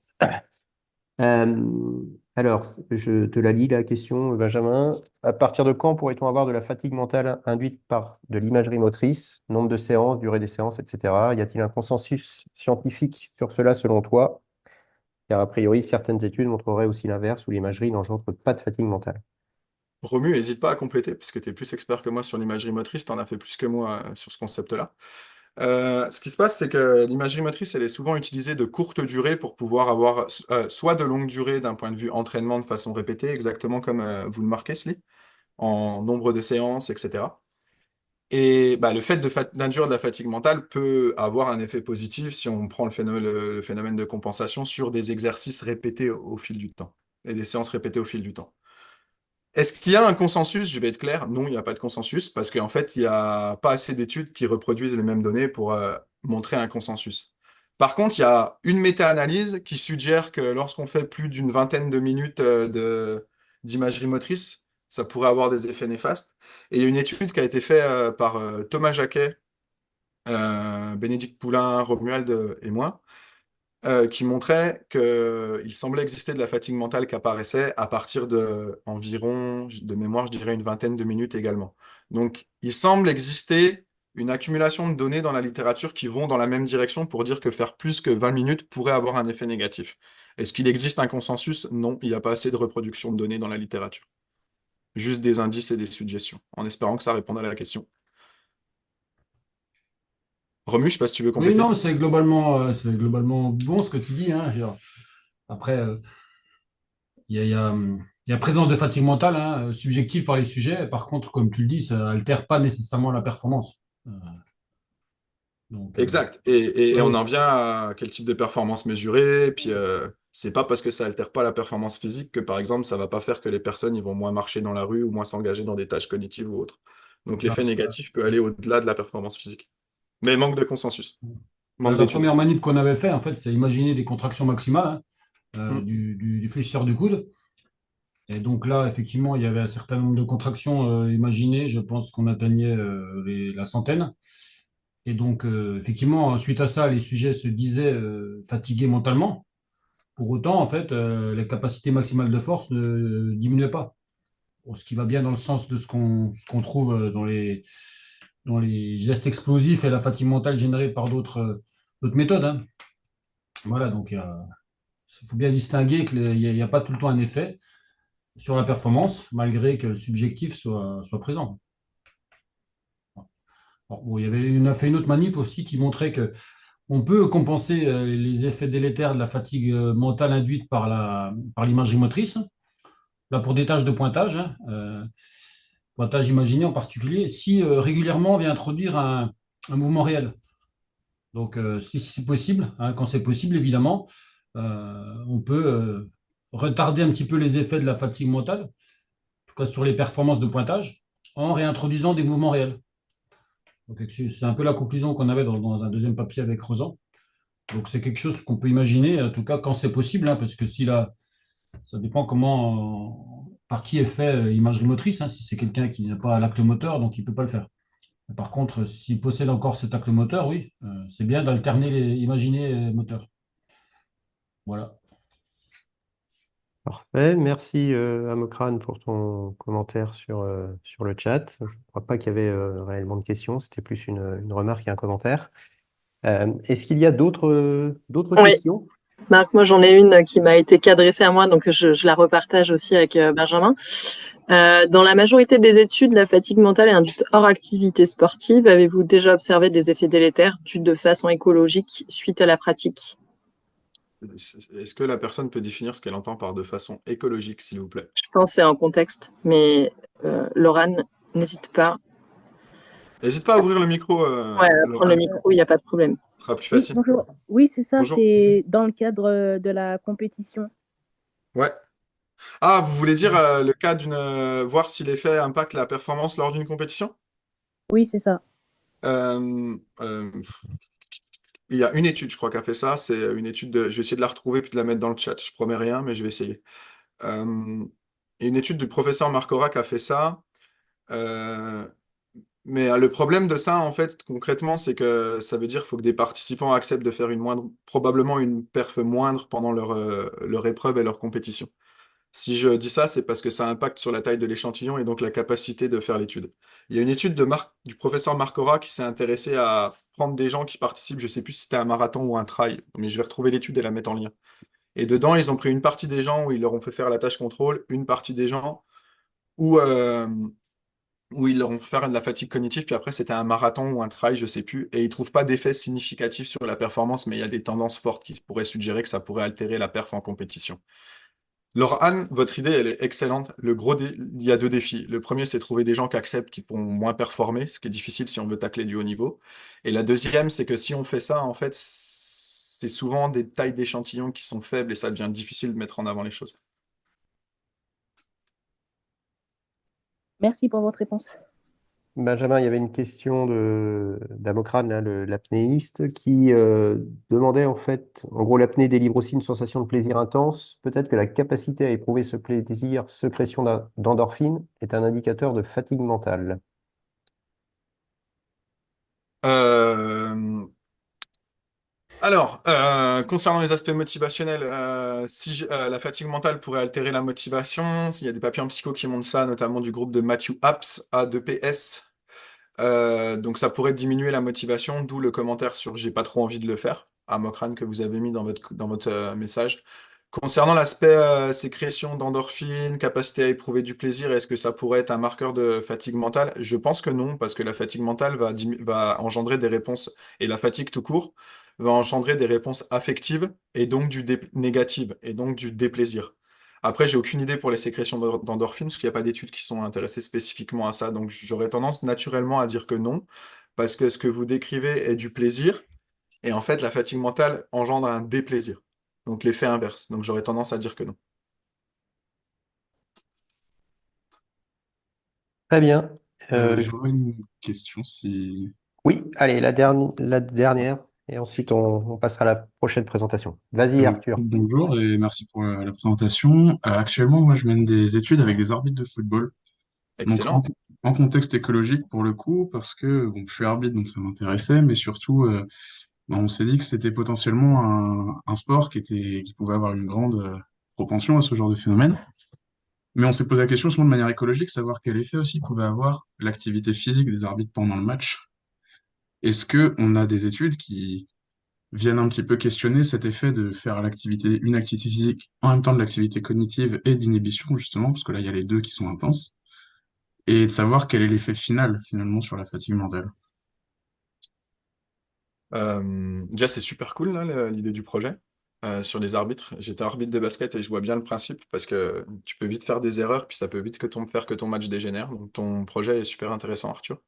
Alors, je te la lis, la question, Benjamin. À partir de quand pourrait-on avoir de la fatigue mentale induite par de l'imagerie motrice, nombre de séances, durée des séances, etc. Y a-t-il un consensus scientifique sur cela selon toi? Car a priori, certaines études montreraient aussi l'inverse, où l'imagerie n'engendre pas de fatigue mentale. Romu, n'hésite pas à compléter, puisque tu es plus expert que moi sur l'imagerie motrice, tu en as fait plus que moi sur ce concept-là. Ce qui se passe, c'est que l'imagerie motrice, elle est souvent utilisée de courte durée pour pouvoir avoir soit de longue durée d'un point de vue entraînement de façon répétée, exactement comme vous le marquez, Sli, en nombre de séances, etc. Et bah, le fait d'induire de la fatigue mentale peut avoir un effet positif si on prend le phénomène de compensation sur des exercices répétés au fil du temps et des séances répétées au fil du temps. Est-ce qu'il y a un consensus? Je vais être clair, non, il n'y a pas de consensus, parce qu'en fait, il n'y a pas assez d'études qui reproduisent les mêmes données pour montrer un consensus. Par contre, il y a une méta-analyse qui suggère que lorsqu'on fait plus d'une vingtaine de minutes d'imagerie motrice, ça pourrait avoir des effets néfastes. Et il y a une étude qui a été faite par Thomas Jacquet, Bénédicte Poulain, Romuald et moi, qui montrait qu'il semblait exister de la fatigue mentale qui apparaissait à partir de environ, de mémoire, je dirais une vingtaine de minutes également. Donc, il semble exister une accumulation de données dans la littérature qui vont dans la même direction pour dire que faire plus que 20 minutes pourrait avoir un effet négatif. Est-ce qu'il existe un consensus? Non, il n'y a pas assez de reproduction de données dans la littérature. Juste des indices et des suggestions, en espérant que ça réponde à la question. Romu, je ne sais pas si tu veux Oui, compléter. non, c'est globalement bon ce que tu dis, hein. Je veux dire, après, il y a présence de fatigue mentale, hein, subjective par les sujets. Par contre, comme tu le dis, ça altère pas nécessairement la performance. Donc, Exact. Et on oui, en vient à quel type de performance mesurer. Et puis, c'est pas parce que ça altère pas la performance physique que, par exemple, ça va pas faire que les personnes ils vont moins marcher dans la rue ou moins s'engager dans des tâches cognitives ou autres. Donc, l'effet parce que négatif peut aller au-delà de la performance physique. Mais manque de consensus, manque la d'études. première manip qu'on avait fait, en fait, c'est imaginer des contractions maximales, hein, Mm. du fléchisseur du coude. Et donc là, effectivement, il y avait un certain nombre de contractions imaginées. Je pense qu'on atteignait la centaine. Et donc, effectivement, suite à ça, les sujets se disaient fatigués mentalement. Pour autant, en fait, la capacité maximale de force ne diminuait pas. Bon, ce qui va bien dans le sens de ce qu'on trouve dans les gestes explosifs et la fatigue mentale générée par d'autres méthodes, hein. Voilà, donc il faut bien distinguer qu'il n'y a pas tout le temps un effet sur la performance, malgré que le subjectif soit présent. Alors, bon, on a fait une autre manip aussi qui montrait que on peut compenser les effets délétères de la fatigue mentale induite par l'imagerie motrice. Là, pour des tâches de pointage, hein, pointage imaginé en particulier, si régulièrement on vient introduire un mouvement réel. Donc, si c'est possible, hein, quand c'est possible, évidemment, on peut retarder un petit peu les effets de la fatigue mentale, en tout cas sur les performances de pointage, en réintroduisant des mouvements réels. Donc, c'est un peu la conclusion qu'on avait dans un deuxième papier avec Rosan. Donc, c'est quelque chose qu'on peut imaginer, en tout cas quand c'est possible, hein, parce que si là, ça dépend par qui est fait l'imagerie motrice, hein, si c'est quelqu'un qui n'a pas l'acte moteur, donc il ne peut pas le faire. Par contre, s'il possède encore cet acte moteur, oui, c'est bien d'alterner les imaginer moteurs. Voilà. Parfait. Merci Amokrane pour ton commentaire sur le chat. Je ne crois pas qu'il y avait réellement de questions, c'était plus une remarque et un commentaire. Est-ce qu'il y a d'autres Oui. questions? Marc, moi j'en ai une qui m'a été adressée à moi, donc je la repartage aussi avec Benjamin. Dans la majorité des études, la fatigue mentale est induite hors activité sportive. Avez-vous déjà observé des effets délétères dus de façon écologique suite à la pratique? Est-ce que la personne peut définir ce qu'elle entend par de façon écologique, s'il vous plaît? Je pense que c'est en contexte, mais Laurent, n'hésite pas. N'hésite pas à ouvrir le micro, Ouais, à prendre le Laurent, micro, il n'y a pas de problème. ce sera plus Oui, facile. bonjour. Oui, c'est ça, Bonjour. c'est dans le cadre de la compétition. Ouais. Ah, vous voulez dire le cas voir si l'effet impacte la performance lors d'une compétition? Oui, c'est ça. Euh, euh, il y a une étude, je crois, qui a fait ça. C'est une étude je vais essayer de la retrouver puis de la mettre dans le chat. Je promets rien, mais je vais essayer. Euh, une étude du professeur Marcora qui a fait ça. Euh, mais le problème de ça, en fait, concrètement, c'est que ça veut dire qu'il faut que des participants acceptent de faire probablement une perf moindre pendant leur épreuve et leur compétition. Si je dis ça, c'est parce que ça impacte sur la taille de l'échantillon et donc la capacité de faire l'étude. Il y a une étude du professeur Marcora qui s'est intéressé à prendre des gens qui participent, je sais plus si c'était un marathon ou un trail, mais je vais retrouver l'étude et la mettre en lien. Et dedans, ils ont pris une partie des gens où ils leur ont fait faire la tâche contrôle, une partie des gens où, euh, où ils leur ont fait faire de la fatigue cognitive, puis après c'était un marathon ou un trail, je sais plus, et ils trouvent pas d'effet significatif sur la performance, mais il y a des tendances fortes qui pourraient suggérer que ça pourrait altérer la perf en compétition. Alors Anne, votre idée, elle est excellente. Il y a deux défis. Le premier, c'est trouver des gens qui acceptent, qui pourront moins performer, ce qui est difficile si on veut tacler du haut niveau. Et la deuxième, c'est que si on fait ça, en fait, c'est souvent des tailles d'échantillons qui sont faibles et ça devient difficile de mettre en avant les choses. Merci pour votre réponse. Benjamin, il y avait une question d'Amocrane, là, l'apnéiste, qui demandait en fait, en gros, l'apnée délivre aussi une sensation de plaisir intense. Peut-être que la capacité à éprouver ce plaisir, sécrétion d'endorphine, est un indicateur de fatigue mentale. Euh, concernant les aspects motivationnels, si la fatigue mentale pourrait altérer la motivation, il y a des papiers en psycho qui montrent ça, notamment du groupe de Matthew Apps, A2PS. Donc ça pourrait diminuer la motivation, d'où le commentaire sur j'ai pas trop envie de le faire, à Mokrane que vous avez mis dans votre message. Concernant l'aspect sécrétion d'endorphine, capacité à éprouver du plaisir, est-ce que ça pourrait être un marqueur de fatigue mentale? Je pense que non, parce que la fatigue mentale va engendrer des réponses, et la fatigue tout court va engendrer des réponses affectives et donc négatives, et donc du déplaisir. Après, j'ai aucune idée pour les sécrétions d'endorphines, parce qu'il n'y a pas d'études qui sont intéressées spécifiquement à ça. Donc, j'aurais tendance naturellement à dire que non, parce que ce que vous décrivez est du plaisir, et en fait, la fatigue mentale engendre un déplaisir. Donc, l'effet inverse. Donc, j'aurais tendance à dire que non. Très bien. J'aurais une question si... Oui, allez, la dernière, et ensuite on passera à la prochaine présentation. Vas-y, Arthur. Bonjour et merci pour la présentation. Actuellement, moi, je mène des études avec des arbitres de football. Donc, Excellent. en contexte écologique pour le coup, parce que bon, je suis arbitre, donc ça m'intéressait, mais surtout, on s'est dit que c'était potentiellement un sport qui pouvait avoir une grande propension à ce genre de phénomène. Mais on s'est posé la question, souvent de manière écologique, savoir quel effet aussi pouvait avoir l'activité physique des arbitres pendant le match. Est-ce que on a des études qui viennent un petit peu questionner cet effet de faire une activité physique en même temps de l'activité cognitive et d'inhibition, justement, parce que là, il y a les deux qui sont intenses, et de savoir quel est l'effet final, finalement, sur la fatigue mentale. Déjà, c'est super cool, là, l'idée du projet. Sur les arbitres, j'étais arbitre de basket et je vois bien le principe parce que tu peux vite faire des erreurs, puis ça peut vite faire que ton match dégénère. Donc, ton projet est super intéressant, Arthur.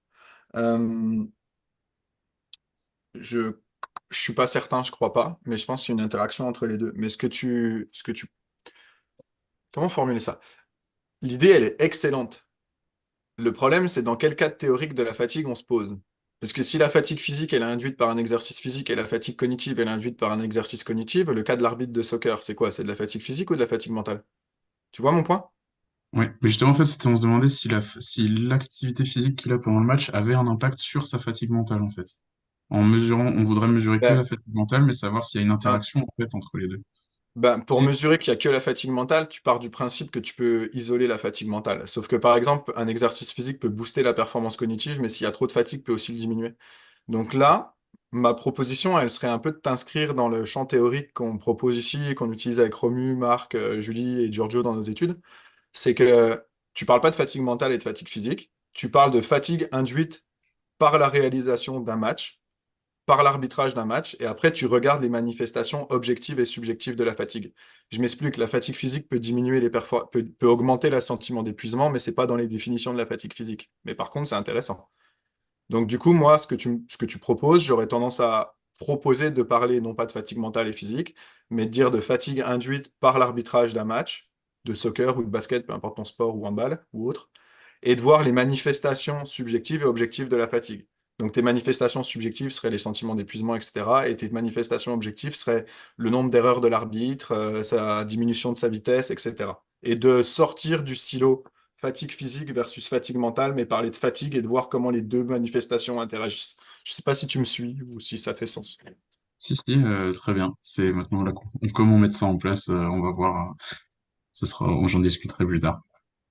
Euh, je Je suis pas certain, je crois pas, mais je pense qu'il y a une interaction entre les deux. Mais comment formuler ça? L'idée, elle est excellente. Le problème, c'est dans quel cadre théorique de la fatigue on se pose. Parce que si la fatigue physique, elle est induite par un exercice physique et la fatigue cognitive, elle est induite par un exercice cognitif, le cas de l'arbitre de soccer, c'est quoi? C'est de la fatigue physique ou de la fatigue mentale? Tu vois mon point? Oui, mais justement, en fait, c'était on se demandait si l'activité physique qu'il a pendant le match avait un impact sur sa fatigue mentale, en fait. On voudrait mesurer que la Ben, fatigue mentale, mais savoir s'il y a une hein, interaction, en fait, entre les deux. Pour mesurer qu'il n'y a que la fatigue mentale, tu pars du principe que tu peux isoler la fatigue mentale. Sauf que par exemple, un exercice physique peut booster la performance cognitive, mais s'il y a trop de fatigue, peut aussi le diminuer. Donc là, ma proposition, elle serait un peu de t'inscrire dans le champ théorique qu'on propose ici et qu'on utilise avec Romu, Marc, Julie et Giorgio dans nos études. C'est que tu parles pas de fatigue mentale et de fatigue physique. Tu parles de fatigue induite par la réalisation d'un match, par l'arbitrage d'un match, et après tu regardes les manifestations objectives et subjectives de la fatigue. Je m'explique, la fatigue physique peut diminuer peut augmenter le sentiment d'épuisement, mais c'est pas dans les définitions de la fatigue physique. Mais par contre, c'est intéressant. Donc du coup, moi, ce que tu proposes, j'aurais tendance à proposer de parler non pas de fatigue mentale et physique, mais de dire de fatigue induite par l'arbitrage d'un match, de soccer ou de basket, peu importe ton sport ou handball ou autre, et de voir les manifestations subjectives et objectives de la fatigue. Donc tes manifestations subjectives seraient les sentiments d'épuisement, etc. Et tes manifestations objectives seraient le nombre d'erreurs de l'arbitre, sa diminution de sa vitesse, etc. Et de sortir du silo fatigue physique versus fatigue mentale, mais parler de fatigue et de voir comment les deux manifestations interagissent. Je sais pas si tu me suis ou si ça fait sens. Si, si, très bien. C'est maintenant là, comment mettre ça en place, on va voir. J'en discuterai plus tard.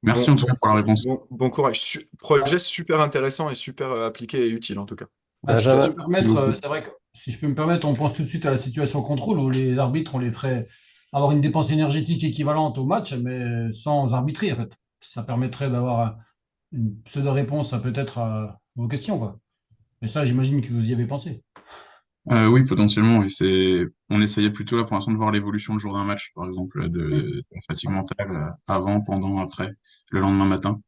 Merci Bon, en tout cas pour la réponse. bon courage. Projet super intéressant et super appliqué et utile en tout cas. Si je peux me Benjamin, permettre, c'est vrai que si je peux me permettre, on pense tout de suite à la situation contrôle où les arbitres, on les ferait avoir une dépense énergétique équivalente au match, mais sans arbitrer, en fait. Ça permettrait d'avoir une pseudo-réponse peut-être à vos questions, quoi. Mais ça, j'imagine que vous y avez pensé. Oui, potentiellement. On essayait plutôt là pour l'instant de voir l'évolution le jour d'un match, par exemple, Hmm. de la fatigue mentale avant, pendant, après, le lendemain matin.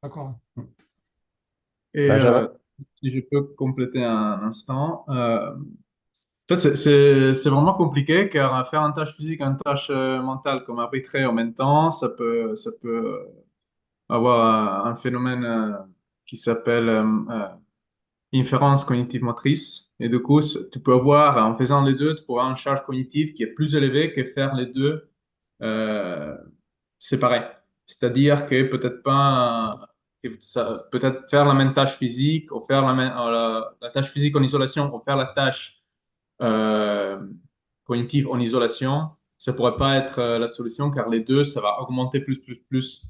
D'accord. Et Benjamin. si je peux compléter un instant, en fait, c'est vraiment compliqué car faire une tâche physique, une tâche mentale comme arbitrer en même temps, ça peut avoir un phénomène qui s'appelle inférence cognitive motrice. Et du coup, tu peux avoir, en faisant les deux, tu peux avoir une charge cognitive qui est plus élevée que faire les deux euh, séparés. C'est-à-dire que peut-être pas, peut-être faire la même tâche physique, ou faire la tâche physique en isolation, ou faire la tâche euh, cognitive en isolation, ça pourrait pas être la solution car les deux, ça va augmenter plus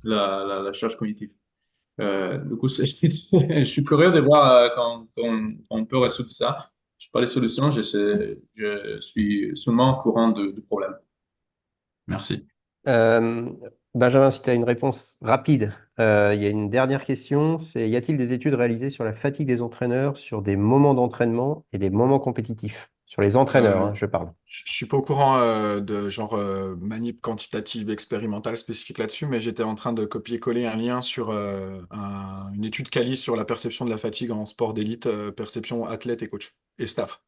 la charge cognitive. Du coup, je suis curieux de voir quand on peut résoudre ça. Je n'ai pas les solutions, je suis seulement au courant du problème. Merci. Euh, Benjamin, si tu as une réponse rapide, il y a une dernière question, c'est y a-t-il des études réalisées sur la fatigue des entraîneurs sur des moments d'entraînement et des moments compétitifs? Sur les entraîneurs, Euh, hein, je parle. je suis pas au courant de genre manip quantitative expérimentale spécifique là-dessus, mais j'étais en train de copier-coller un lien sur une étude quali sur la perception de la fatigue en sport d'élite, perception athlète et coach et staff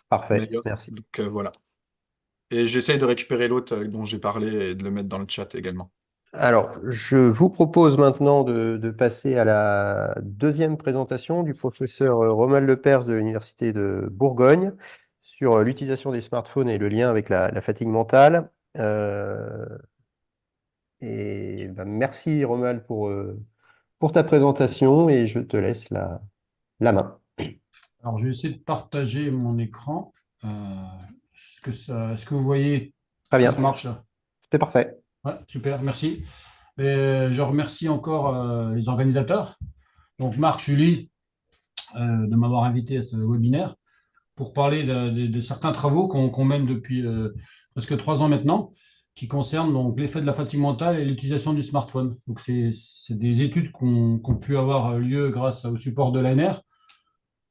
Parfait, d'ailleurs. merci. Donc voilà. Et j'essaye de récupérer l'autre dont j'ai parlé et de le mettre dans le chat également. Alors, je vous propose maintenant de passer à la deuxième présentation du professeur Romuald Lepers de l'Université de Bourgogne sur l'utilisation des smartphones et le lien avec la fatigue mentale. Merci Romuald pour ta présentation et je te laisse la main. Alors, je vais essayer de partager mon écran. Est-ce que vous voyez Très si ça bien, marche là? c'est parfait. Ouais, super, merci. Et je remercie encore les organisateurs, donc Marc, Julie, de m'avoir invité à ce webinaire pour parler de certains travaux qu'on mène depuis presque 3 ans maintenant, qui concernent donc l'effet de la fatigue mentale et l'utilisation du smartphone. Donc, c'est des études qui ont pu avoir lieu grâce au support de l'ANR.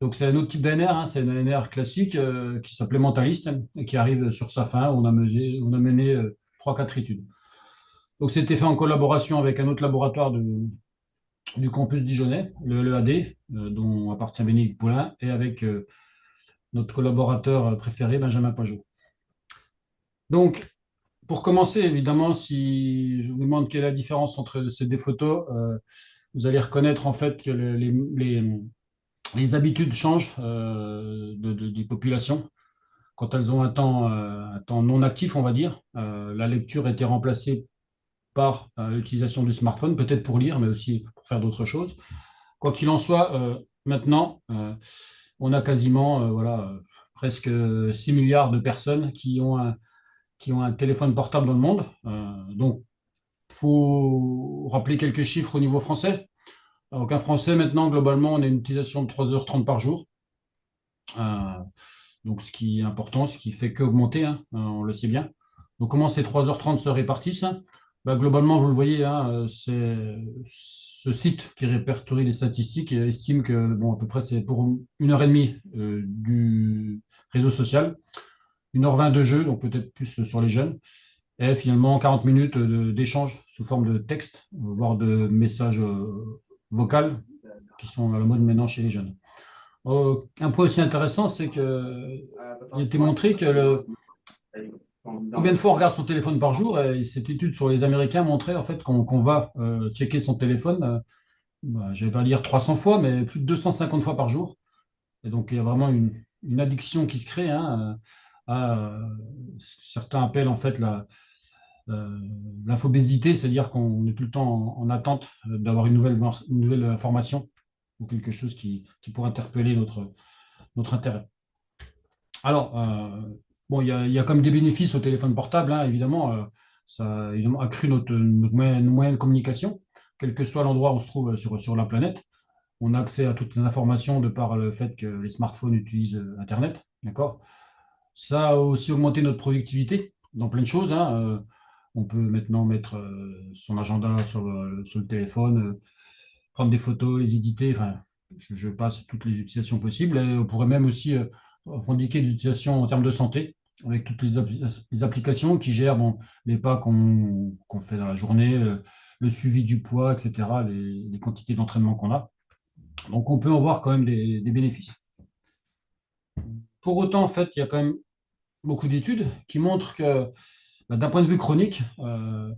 Donc, c'est un autre type d'ANR, hein, c'est un ANR classique qui s'appelait Mentaliste et qui arrive sur sa fin. On a mené 3-4 études. Donc, c'était fait en collaboration avec un autre laboratoire du campus dijonnais, le LEAD, dont appartient Bénédicte Poulain, et avec notre collaborateur préféré, Benjamin Pajot. Donc, pour commencer, évidemment, si je vous demande quelle est la différence entre ces deux photos, vous allez reconnaître en fait que les habitudes changent des populations. Quand elles ont un temps non actif, on va dire, la lecture a été remplacée par l'utilisation du smartphone, peut-être pour lire, mais aussi pour faire d'autres choses. Quoi qu'il en soit, maintenant, on a quasiment presque 6 milliards de personnes qui ont un téléphone portable dans le monde. Donc, il faut rappeler quelques chiffres au niveau français. Donc, un Français, maintenant, globalement, on a une utilisation de 3h30 par jour. Donc, ce qui est important, ce qui fait qu'augmenter, hein, on le sait bien. Donc, comment ces 3h30 se répartissent? Bah, globalement, vous le voyez, hein, c'est ce site qui répertorie les statistiques et estime que, bon, à peu près, c'est pour 1h30 du réseau social, 1h20 de jeu, donc peut-être plus sur les jeunes, et finalement 40 minutes d'échange sous forme de texte, voire de messages vocaux qui sont à la mode maintenant chez les jeunes. Un point aussi intéressant, c'est qu'il a été montré que combien de fois on regarde son téléphone par jour, et cette étude sur les Américains montrait en fait qu'on va checker son téléphone, je vais pas dire 300 fois, mais plus de 250 fois par jour. Et donc il y a vraiment une addiction qui se crée, hein, certains appellent en fait l'infobésité, c'est-à-dire qu'on est tout le temps en attente d'avoir une nouvelle information ou quelque chose qui pourrait interpeller notre intérêt. Alors, bon, il y a comme des bénéfices au téléphone portable, hein, évidemment. Ça a évidemment accru notre moyen de communication, quel que soit l'endroit où on se trouve sur la planète. On a accès à toutes les informations de par le fait que les smartphones utilisent Internet. D'accord? Ça a aussi augmenté notre productivité dans plein de choses, hein. On peut maintenant mettre son agenda sur le téléphone, prendre des photos, les éditer. Enfin, je passe toutes les utilisations possibles. Et on pourrait même aussi indiquer des utilisations en termes de santé, avec toutes les applications qui gèrent bon, les pas qu'on fait dans la journée, le suivi du poids, etc., les quantités d'entraînement qu'on a. Donc, on peut en voir quand même des bénéfices. Pour autant, en fait, il y a quand même beaucoup d'études qui montrent que d'un point de vue chronique, il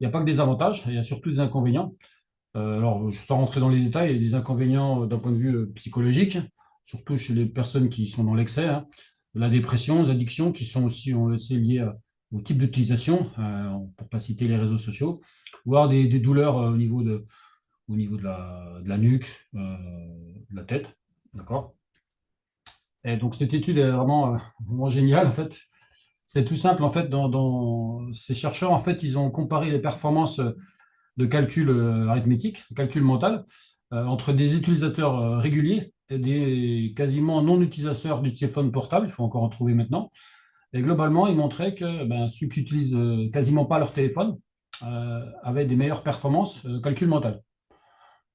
n'y a pas que des avantages, il y a surtout des inconvénients. Alors, sans rentrer dans les détails, il y a des inconvénients d'un point de vue psychologique, surtout chez les personnes qui sont dans l'excès, hein. La dépression, les addictions qui sont aussi, on le sait, liées au type d'utilisation, pour ne pas citer les réseaux sociaux, voire des douleurs au niveau de la nuque, de la tête. D'accord? Et donc, cette étude est vraiment géniale, en fait. C'est tout simple, en fait, dans ces chercheurs, en fait, ils ont comparé les performances de calcul arithmétique, calcul mental, entre des utilisateurs réguliers et des quasiment non-utilisateurs du téléphone portable, il faut encore en trouver maintenant. Et globalement, ils montraient que ceux qui utilisent quasiment pas leur téléphone avaient des meilleures performances calcul mental.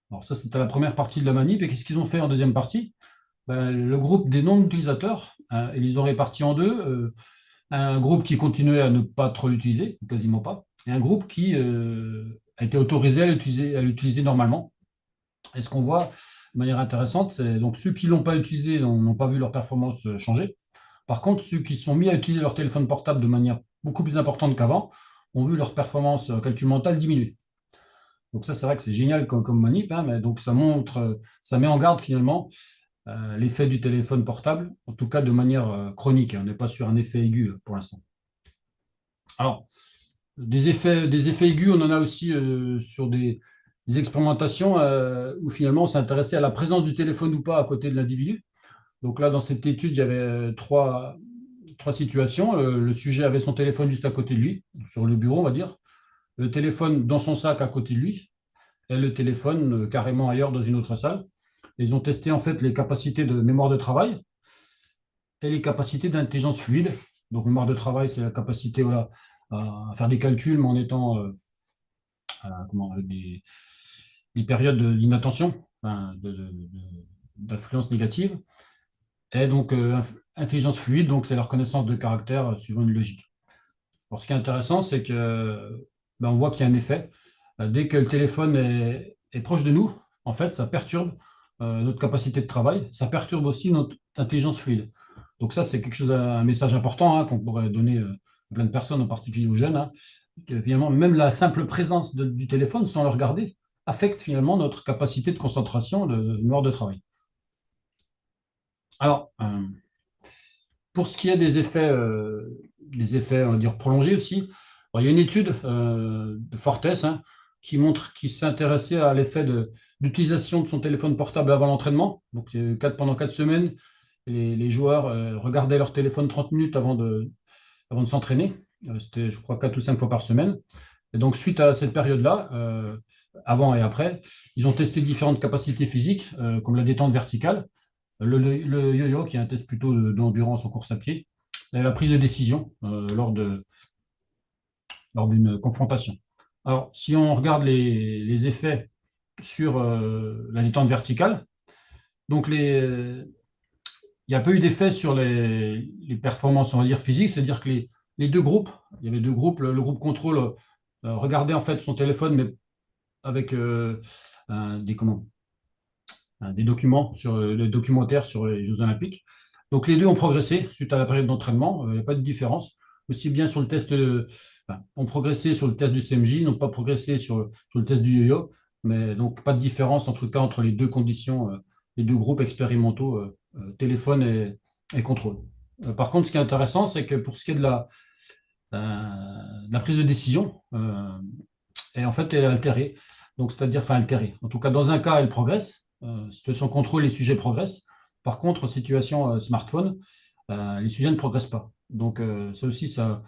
Alors ça, c'était la première partie de la manip. Et qu'est-ce qu'ils ont fait en deuxième partie? Le groupe des non-utilisateurs, ils les ont répartis en deux. Un groupe qui continuait à ne pas trop l'utiliser, quasiment pas, et un groupe qui a été autorisé à l'utiliser normalement. Et ce qu'on voit de manière intéressante, c'est donc ceux qui ne l'ont pas utilisé n'ont pas vu leur performance changer. Par contre, ceux qui sont mis à utiliser leur téléphone portable de manière beaucoup plus importante qu'avant ont vu leur performance calcul mental diminuer. Donc ça, c'est vrai que c'est génial comme manip, hein, mais donc ça met en garde finalement l'effet du téléphone portable, en tout cas de manière chronique. On n'est pas sur un effet aigu pour l'instant. Alors, des effets aigus, on en a aussi sur des expérimentations où finalement on s'est intéressé à la présence du téléphone ou pas à côté de l'individu. Donc là, dans cette étude, il y avait trois situations. Le sujet avait son téléphone juste à côté de lui, sur le bureau, on va dire. Le téléphone dans son sac à côté de lui, et le téléphone carrément ailleurs dans une autre salle. Ils ont testé en fait les capacités de mémoire de travail et les capacités d'intelligence fluide. Donc, mémoire de travail, c'est la capacité voilà, à faire des calculs, mais en étant avec des périodes d'inattention, d'influence négative. Et donc, intelligence fluide, donc c'est la reconnaissance de caractère suivant une logique. Alors, ce qui est intéressant, c'est que on voit qu'il y a un effet. Dès que le téléphone est proche de nous, en fait, ça perturbe notre capacité de travail, ça perturbe aussi notre intelligence fluide. Donc ça, c'est quelque chose, un message important qu'on pourrait donner à plein de personnes, en particulier aux jeunes, que finalement, même la simple présence du téléphone, sans le regarder, affecte finalement notre capacité de concentration, de mémoire de travail. Alors, pour ce qui est des effets, on va dire, prolongés aussi, il y a une étude de Fortes qui montre qu'il s'est intéressé à l'effet d'utilisation de son téléphone portable avant l'entraînement. Donc, pendant 4 semaines, les joueurs regardaient leur téléphone 30 minutes avant de s'entraîner. C'était, je crois, 4 ou 5 fois par semaine. Et donc, suite à cette période-là, avant et après, ils ont testé différentes capacités physiques, comme la détente verticale, le yo-yo, qui est un test plutôt d'endurance en course à pied, et la prise de décision lors d'une confrontation. Alors, si on regarde les effets sur la détente verticale, donc il n'y a pas eu d'effet sur les performances, on va dire, physiques, c'est-à-dire que les deux groupes, il y avait deux groupes, le groupe contrôle regardait en fait son téléphone, mais avec des documents sur le documentaire sur les Jeux Olympiques. Donc les deux ont progressé suite à la période d'entraînement, il n'y a pas de différence. Aussi bien sur le test, ont progressé sur le test du CMJ, n'ont pas progressé sur le test du yo-yo, mais donc pas de différence en tout cas entre les deux conditions, les deux groupes expérimentaux, téléphone et contrôle. Par contre, ce qui est intéressant, c'est que pour ce qui est de la prise de décision, et en fait, elle est altérée. Donc, c'est-à-dire, enfin, altérée. En tout cas, dans un cas, elle progresse. Situation contrôle, les sujets progressent. Par contre, en situation smartphone, les sujets ne progressent pas. Donc, ça aussi, ça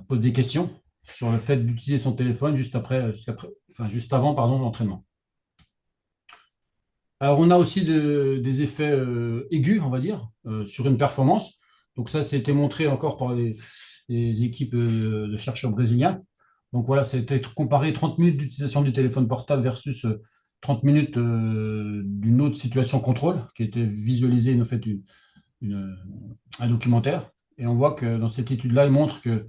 pose des questions sur le fait d'utiliser son téléphone juste avant, pardon, l'entraînement. Alors, on a aussi des effets aigus, on va dire, sur une performance. Donc, ça, c'était montré encore par les équipes de chercheurs brésiliens. Donc voilà, c'était comparé 30 minutes d'utilisation du téléphone portable versus 30 minutes d'une autre situation contrôle qui était visualisée, en fait, un documentaire. Et on voit que dans cette étude-là, il montre que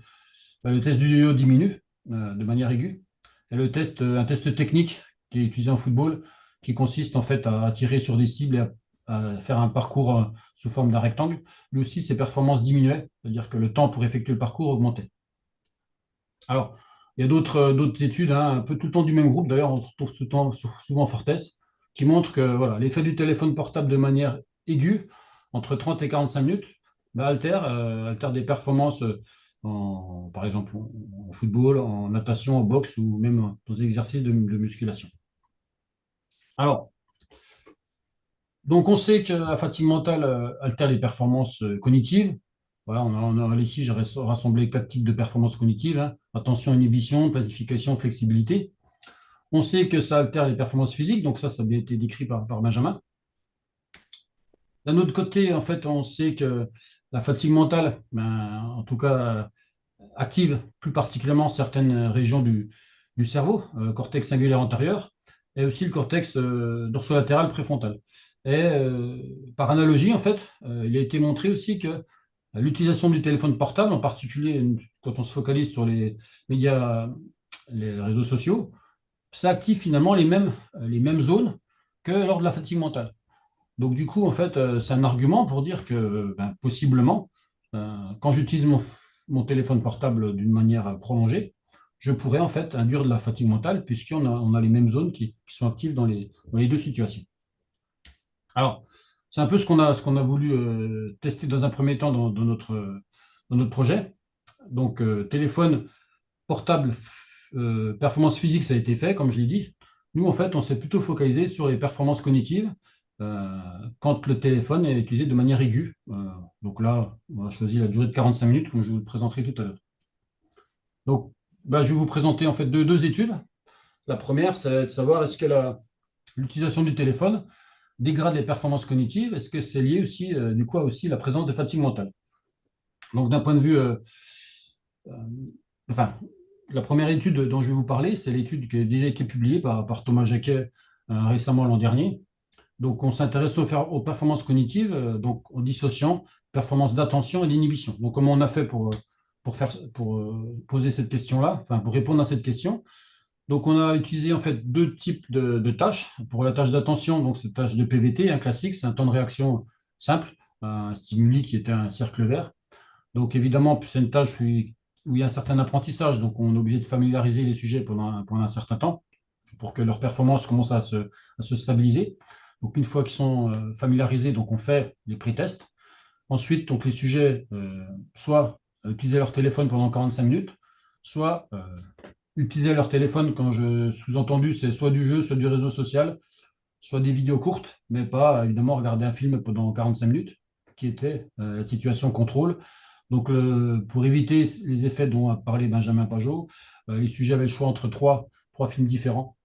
le test du yo-yo diminue de manière aiguë. Et un test technique qui est utilisé en football, qui consiste en fait à tirer sur des cibles et à faire un parcours sous forme d'un rectangle. Lui aussi, ses performances diminuaient, c'est-à-dire que le temps pour effectuer le parcours augmentait. Alors, il y a d'autres études, un peu tout le temps du même groupe, d'ailleurs, on retrouve souvent Fortes, qui montrent que voilà, l'effet du téléphone portable de manière aiguë, entre 30 et 45 minutes, altère des performances, par exemple en football, en natation, en boxe ou même dans des exercices de musculation. Alors, donc on sait que la fatigue mentale altère les performances cognitives. Voilà, ici, j'ai rassemblé 4 types de performances cognitives. Attention, inhibition, planification, flexibilité. On sait que ça altère les performances physiques, donc ça a bien été décrit par Benjamin. D'un autre côté, en fait, on sait que la fatigue mentale, en tout cas, active plus particulièrement certaines régions du cerveau, cortex singulaire antérieur, et aussi le cortex dorsolatéral préfrontal. Et par analogie, en fait, il a été montré aussi que l'utilisation du téléphone portable, en particulier quand on se focalise sur les médias, les réseaux sociaux, ça active finalement les mêmes zones que lors de la fatigue mentale. Donc du coup, en fait, c'est un argument pour dire que possiblement, quand j'utilise mon téléphone portable d'une manière prolongée, je pourrais en fait induire de la fatigue mentale puisqu'on a les mêmes zones qui sont actives dans les deux situations. Alors, c'est un peu ce qu'on a voulu tester dans un premier temps dans notre projet. Donc, téléphone portable, performance physique, ça a été fait, comme je l'ai dit. Nous, en fait, on s'est plutôt focalisé sur les performances cognitives quand le téléphone est utilisé de manière aiguë. Donc là, on a choisi la durée de 45 minutes, comme je vous le présenterai tout à l'heure. Donc, je vais vous présenter en fait deux études. La première, c'est de savoir est-ce que l'utilisation du téléphone dégrade les performances cognitives. Est-ce que c'est lié aussi, du coup, aussi la présence de fatigue mentale? Donc, d'un point de vue, la première étude dont je vais vous parler, c'est l'étude qui a déjà été publiée par Thomas Jacquet récemment l'an dernier. Donc, on s'intéresse aux performances cognitives, donc en dissociant performance d'attention et d'inhibition. Donc, comment on a fait pour poser cette question-là, pour répondre à cette question? Donc, on a utilisé en fait 2 types de tâches. Pour la tâche d'attention, donc cette tâche de PVT, un classique, c'est un temps de réaction simple, un stimuli qui était un cercle vert. Donc, évidemment, c'est une tâche où il y a un certain apprentissage, donc on est obligé de familiariser les sujets pendant un certain temps pour que leur performance commence à se stabiliser. Donc, une fois qu'ils sont familiarisés, donc on fait les pré-tests. Ensuite, donc les sujets soit utiliser leur téléphone pendant 45 minutes, soit utiliser leur téléphone, quand sous-entendu, c'est soit du jeu, soit du réseau social, soit des vidéos courtes, mais pas évidemment regarder un film pendant 45 minutes, qui était la situation contrôle. Donc, pour éviter les effets dont a parlé Benjamin Pajot, les sujets avaient le choix entre trois films différents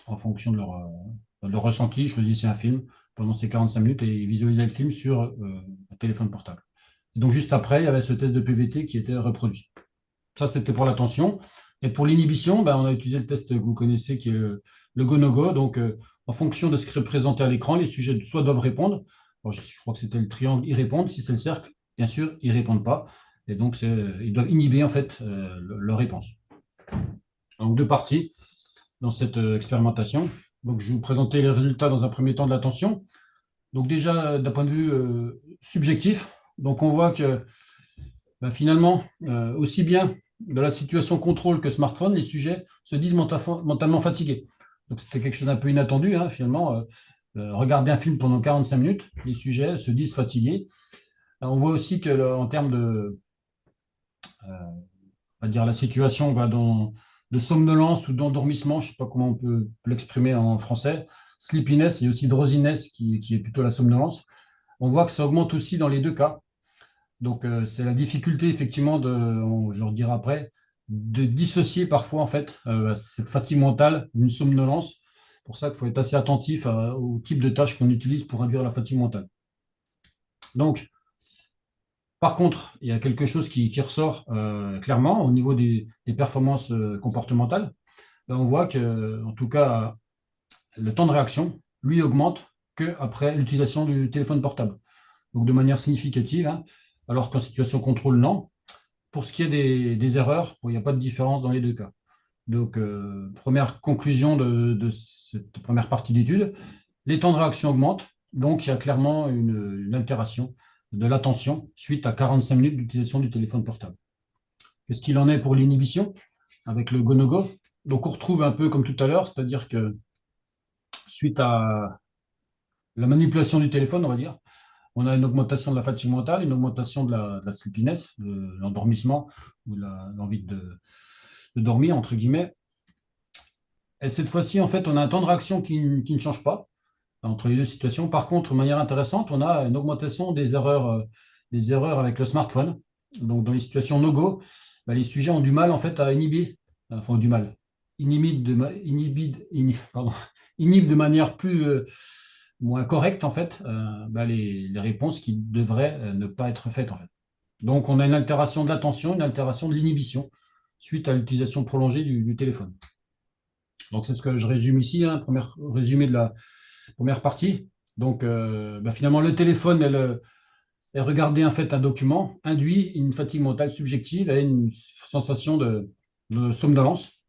en fonction de leur ressenti. Ils choisissaient un film. pendant ces 45 minutes et il visualisait le film sur un téléphone portable. Et donc, juste après, il y avait ce test de PVT qui était reproduit. Ça, c'était pour l'attention. Et pour l'inhibition, on a utilisé le test que vous connaissez qui est le go-no-go. Donc, en fonction de ce qui est présenté à l'écran, les sujets soit doivent répondre. Alors, je crois que c'était le triangle, ils répondent. Si c'est le cercle, bien sûr, ils ne répondent pas. Et donc, ils doivent inhiber en fait leur réponse. Donc, deux parties dans cette expérimentation. Donc, je vais vous présenter les résultats dans un premier temps de l'attention. Donc, déjà, d'un point de vue subjectif, donc on voit que finalement, aussi bien de la situation contrôle que smartphone, les sujets se disent mentalement fatigués. Donc, c'était quelque chose d'un peu inattendu, hein, finalement. Regarder un film pendant 45 minutes, les sujets se disent fatigués. On voit aussi que, en termes de, on va dire, la situation de somnolence ou d'endormissement, je ne sais pas comment on peut l'exprimer en français, sleepiness et aussi drowsiness, qui est plutôt la somnolence, on voit que ça augmente aussi dans les deux cas. Donc, c'est la difficulté, effectivement, je leur dirai après, de dissocier parfois, en fait, cette fatigue mentale d'une somnolence. C'est pour ça qu'il faut être assez attentif au type de tâches qu'on utilise pour réduire la fatigue mentale. Donc, par contre, il y a quelque chose qui ressort clairement au niveau des performances comportementales. On voit que, en tout cas, le temps de réaction, lui, augmente qu'après l'utilisation du téléphone portable. Donc, de manière significative, hein, alors qu'en situation contrôle, non. Pour ce qui est des erreurs, il n'y a pas de différence dans les deux cas. Donc, première conclusion de cette première partie d'étude, les temps de réaction augmentent, donc il y a clairement une altération de l'attention suite à 45 minutes d'utilisation du téléphone portable. Qu'est-ce qu'il en est pour l'inhibition avec le go-no-go? Donc, on retrouve un peu comme tout à l'heure, c'est-à-dire que suite à la manipulation du téléphone, on va dire, on a une augmentation de la fatigue mentale, une augmentation de la sleepiness, de l'endormissement ou l'envie de dormir, entre guillemets. Et cette fois-ci, en fait, on a un temps de réaction qui ne change pas entre les deux situations. Par contre, de manière intéressante, on a une augmentation des erreurs avec le smartphone. Donc, dans les situations no-go, les sujets ont du mal en fait à inhiber, enfin, du mal, inhibent de manière plus moins correcte en fait les réponses qui devraient ne pas être faites en fait. Donc, on a une altération de l'attention, une altération de l'inhibition suite à l'utilisation prolongée du téléphone. Donc, c'est ce que je résume ici, hein, résumé de la première partie. Donc, finalement, le téléphone, et regarder en fait un document induit une fatigue mentale subjective et une sensation de somnolence.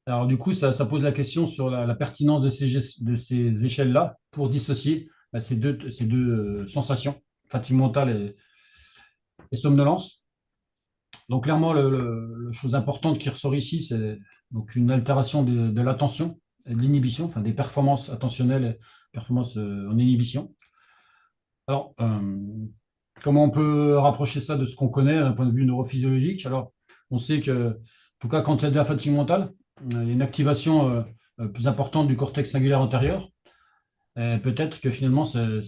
Alors, du coup, ça pose la question sur la pertinence de ces échelles-là pour dissocier ces deux sensations, fatigue mentale et somnolence. Donc, clairement, la chose importante qui ressort ici, c'est donc une altération de l'attention et de l'inhibition, enfin des performances attentionnelles et performances en inhibition. Alors, comment on peut rapprocher ça de ce qu'on connaît d'un point de vue neurophysiologique? Alors, on sait que, en tout cas, quand il y a de la fatigue mentale, il y a une activation plus importante du cortex singulaire antérieur. Peut-être que finalement, ce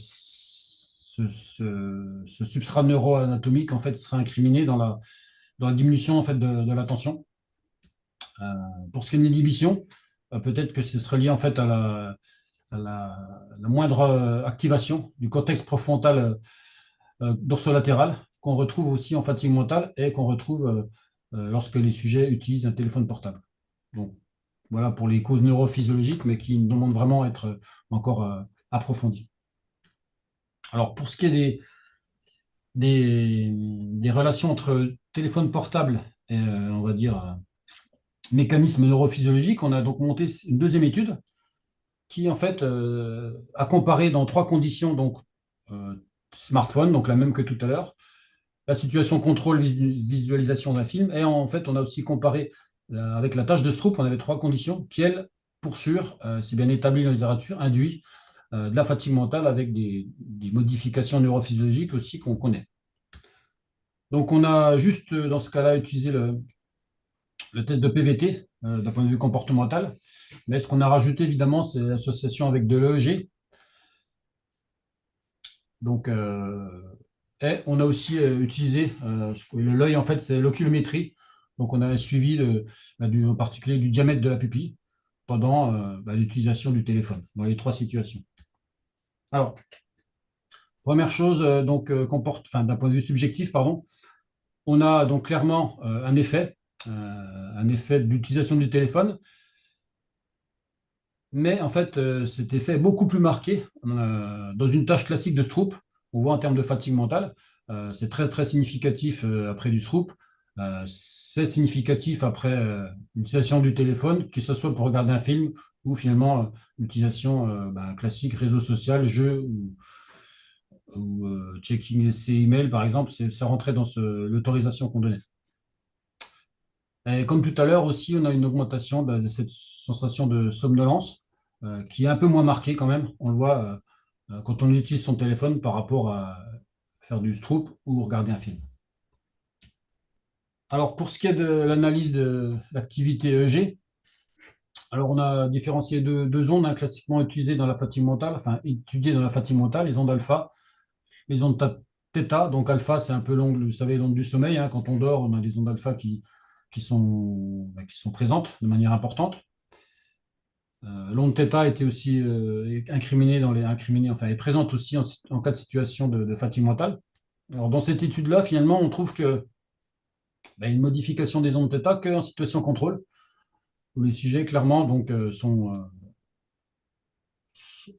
substrat neuroanatomique en fait, sera incriminé dans la diminution en fait, de l'attention. Pour ce qui est de l'inhibition, peut-être que ce serait lié en fait à la moindre activation du cortex préfrontal dorsolatéral qu'on retrouve aussi en fatigue mentale et qu'on retrouve lorsque les sujets utilisent un téléphone portable. Donc, voilà pour les causes neurophysiologiques, mais qui demandent vraiment à être encore approfondies. Alors, pour ce qui est des relations entre téléphone portable et, on va dire, mécanismes neurophysiologiques, on a donc monté une deuxième étude qui, en fait, a comparé dans 3 conditions, donc smartphone, donc la même que tout à l'heure, la situation contrôle visualisation d'un film, et en fait, on a aussi comparé avec la tâche de Stroop, on avait 3 conditions qui, elles, pour sûr, c'est bien établi dans la littérature, induit de la fatigue mentale avec des modifications neurophysiologiques aussi qu'on connaît. Donc, on a juste, dans ce cas-là, utilisé le test de PVT d'un point de vue comportemental, mais ce qu'on a rajouté, évidemment, c'est l'association avec de l'EEG. Donc, et on a aussi utilisé l'œil, en fait, c'est l'oculométrie. Donc, on a un suivi en particulier du diamètre de la pupille pendant l'utilisation du téléphone, dans les 3 situations. Alors, première chose, d'un point de vue subjectif, pardon, on a donc clairement un effet d'utilisation du téléphone, mais en fait, cet effet est beaucoup plus marqué dans une tâche classique de Stroop. On voit en termes de fatigue mentale, c'est très très significatif après du Stroop. C'est significatif après l'utilisation du téléphone, que ce soit pour regarder un film ou finalement l'utilisation classique, réseau social, jeu ou checking ses emails, par exemple, ça rentrait dans l'autorisation qu'on donnait. Et comme tout à l'heure aussi, on a une augmentation de cette sensation de somnolence qui est un peu moins marquée quand même. On le voit quand on utilise son téléphone par rapport à faire du Stroop ou regarder un film. Alors, pour ce qui est de l'analyse de l'activité EEG, alors on a différencié deux ondes classiquement utilisées dans la fatigue mentale, enfin étudiées dans la fatigue mentale, les ondes alpha, les ondes θ. Donc alpha, c'est un peu l'onde, vous savez, l'onde du sommeil. Quand on dort, on a des ondes alpha qui sont présentes de manière importante. L'onde θ était aussi est présente aussi en cas de situation de fatigue mentale. Alors dans cette étude-là, finalement, on trouve que une modification des ondes θ qu'en situation contrôle, où les sujets clairement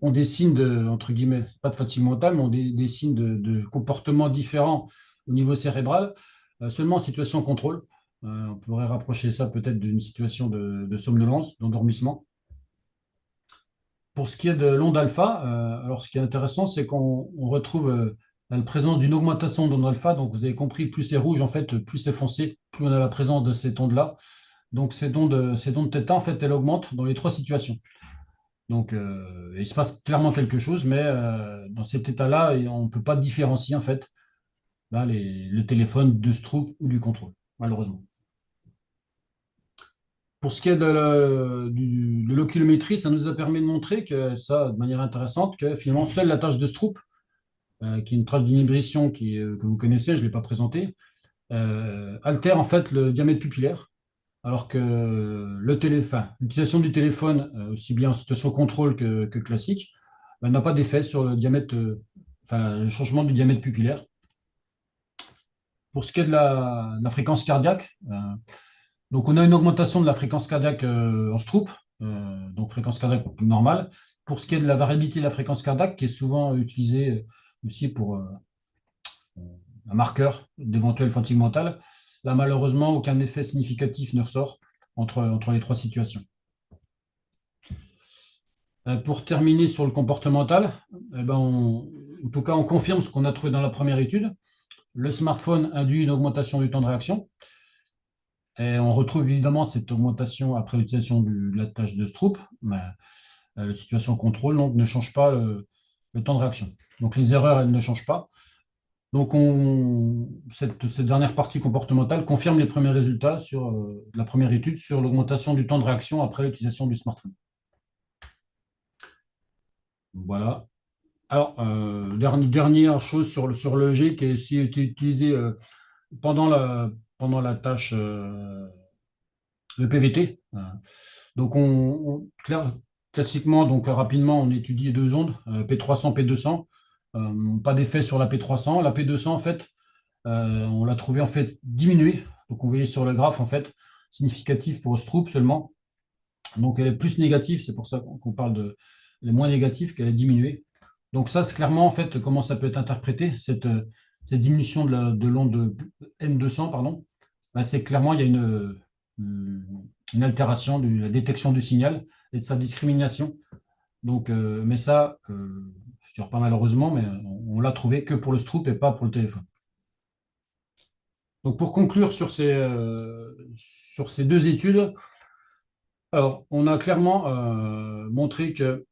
ont des signes de, entre guillemets, pas de fatigue mentale, mais ont des signes de comportement différents au niveau cérébral, seulement en situation contrôle. On pourrait rapprocher ça peut-être d'une situation de somnolence, d'endormissement. Pour ce qui est de l'onde alpha, alors ce qui est intéressant, c'est qu'on retrouve la présence d'une augmentation d'onde alpha. Donc vous avez compris, plus c'est rouge, en fait, plus c'est foncé, plus on a la présence de cette onde-là. Donc cette onde θ, en fait, elle augmente dans les trois situations. Donc il se passe clairement quelque chose, mais dans cet état-là, on ne peut pas différencier en fait le téléphone de Stroop ou du contrôle, malheureusement. Pour ce qui est de l'oculométrie, ça nous a permis de montrer que ça, de manière intéressante, que finalement, seule la tâche de Stroop, qui est une tâche d'inhibition que vous connaissez, je ne l'ai pas présentée, altère en fait le diamètre pupillaire, alors que l'utilisation du téléphone, aussi bien en situation contrôle que classique, n'a pas d'effet sur le diamètre, le changement du diamètre pupillaire. Pour ce qui est de la fréquence cardiaque, donc on a une augmentation de la fréquence cardiaque en Stroop, donc fréquence cardiaque normale. Pour ce qui est de la variabilité de la fréquence cardiaque, qui est souvent utilisée aussi pour un marqueur d'éventuelle fatigue mentale, là malheureusement aucun effet significatif ne ressort entre les trois situations. Pour terminer sur le comportemental, en tout cas on confirme ce qu'on a trouvé dans la première étude. Le smartphone induit une augmentation du temps de réaction. Et on retrouve évidemment cette augmentation après l'utilisation de la tâche de Stroop, mais la situation contrôle donc, ne change pas le temps de réaction. Donc les erreurs, elles ne changent pas. Donc cette dernière partie comportementale confirme les premiers résultats sur la première étude sur l'augmentation du temps de réaction après l'utilisation du smartphone. Voilà. Alors, dernière chose sur l'EEG qui a aussi été utilisé pendant la tâche le PVT. Donc, classiquement, donc rapidement, on étudie deux ondes, P300, P200. Pas d'effet sur la P300. La P200, en fait, on l'a trouvé en fait diminuée. Donc, vous voyez sur le graphe, en fait, significatif pour Stroop seulement. Donc, elle est plus négative. C'est pour ça qu'on parle elle est moins négative qu'elle est diminuée. Donc, ça, c'est clairement, en fait, comment ça peut être interprété, cette diminution de l'onde N200, pardon. C'est clairement, il y a une altération de la détection du signal et de sa discrimination. Donc, mais ça, je ne dirais pas malheureusement, mais on l'a trouvé que pour le Stroop et pas pour le téléphone. Donc, pour conclure sur ces deux études, alors, on a clairement montré que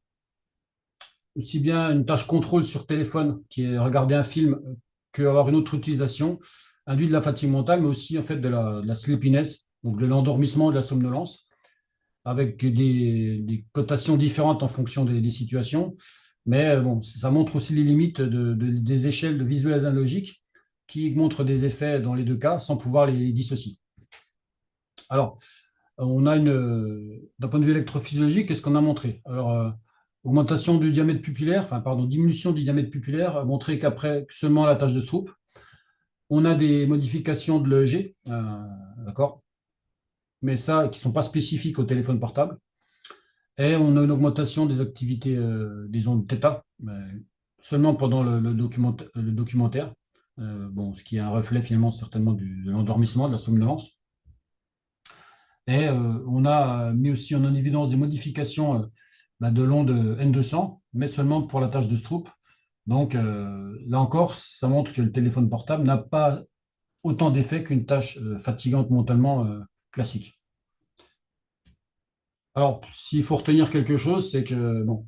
aussi bien une tâche contrôle sur téléphone, qui est regarder un film, qu'avoir une autre utilisation, induit de la fatigue mentale, mais aussi en fait de la sleepiness, donc de l'endormissement, de la somnolence, avec des cotations différentes en fonction des situations. Mais bon, ça montre aussi les limites des échelles de visualisation analogique qui montrent des effets dans les deux cas sans pouvoir les dissocier. Alors, on a d'un point de vue électrophysiologique, qu'est-ce qu'on a montré? Alors, Augmentation du diamètre pupillaire, enfin, pardon, diminution du diamètre pupillaire, a montré qu'après seulement la tâche de Stroop, on a des modifications de l'EEG, d'accord, mais ça, qui ne sont pas spécifiques au téléphone portable. Et on a une augmentation des activités des ondes θ, mais seulement pendant le documentaire. Bon, ce qui est un reflet finalement certainement de l'endormissement, de la somnolence. Et on a mis aussi en évidence des modifications de l'onde N200, mais seulement pour la tâche de Stroop. Donc là encore, ça montre que le téléphone portable n'a pas autant d'effet qu'une tâche fatigante mentalement classique. Alors, s'il faut retenir quelque chose, c'est que bon,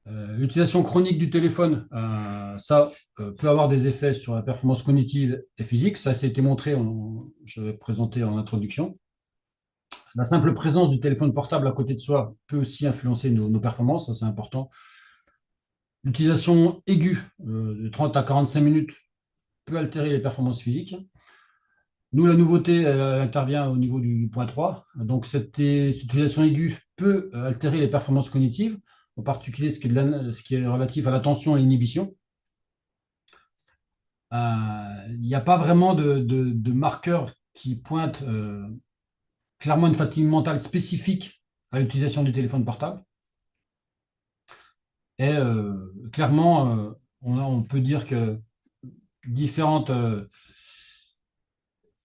l'utilisation chronique du téléphone, ça peut avoir des effets sur la performance cognitive et physique. Ça a été montré, je l'ai présenté en introduction. La simple présence du téléphone portable à côté de soi peut aussi influencer nos performances, ça c'est important. L'utilisation aiguë de 30 à 45 minutes peut altérer les performances physiques. Nous, la nouveauté, elle intervient au niveau du point 3. Donc, cette utilisation aiguë peut altérer les performances cognitives, en particulier ce qui est relatif à l'attention et l'inhibition. Il n'y a pas vraiment de marqueurs qui pointent clairement une fatigue mentale spécifique à l'utilisation du téléphone portable. Et clairement, on peut dire que différentes...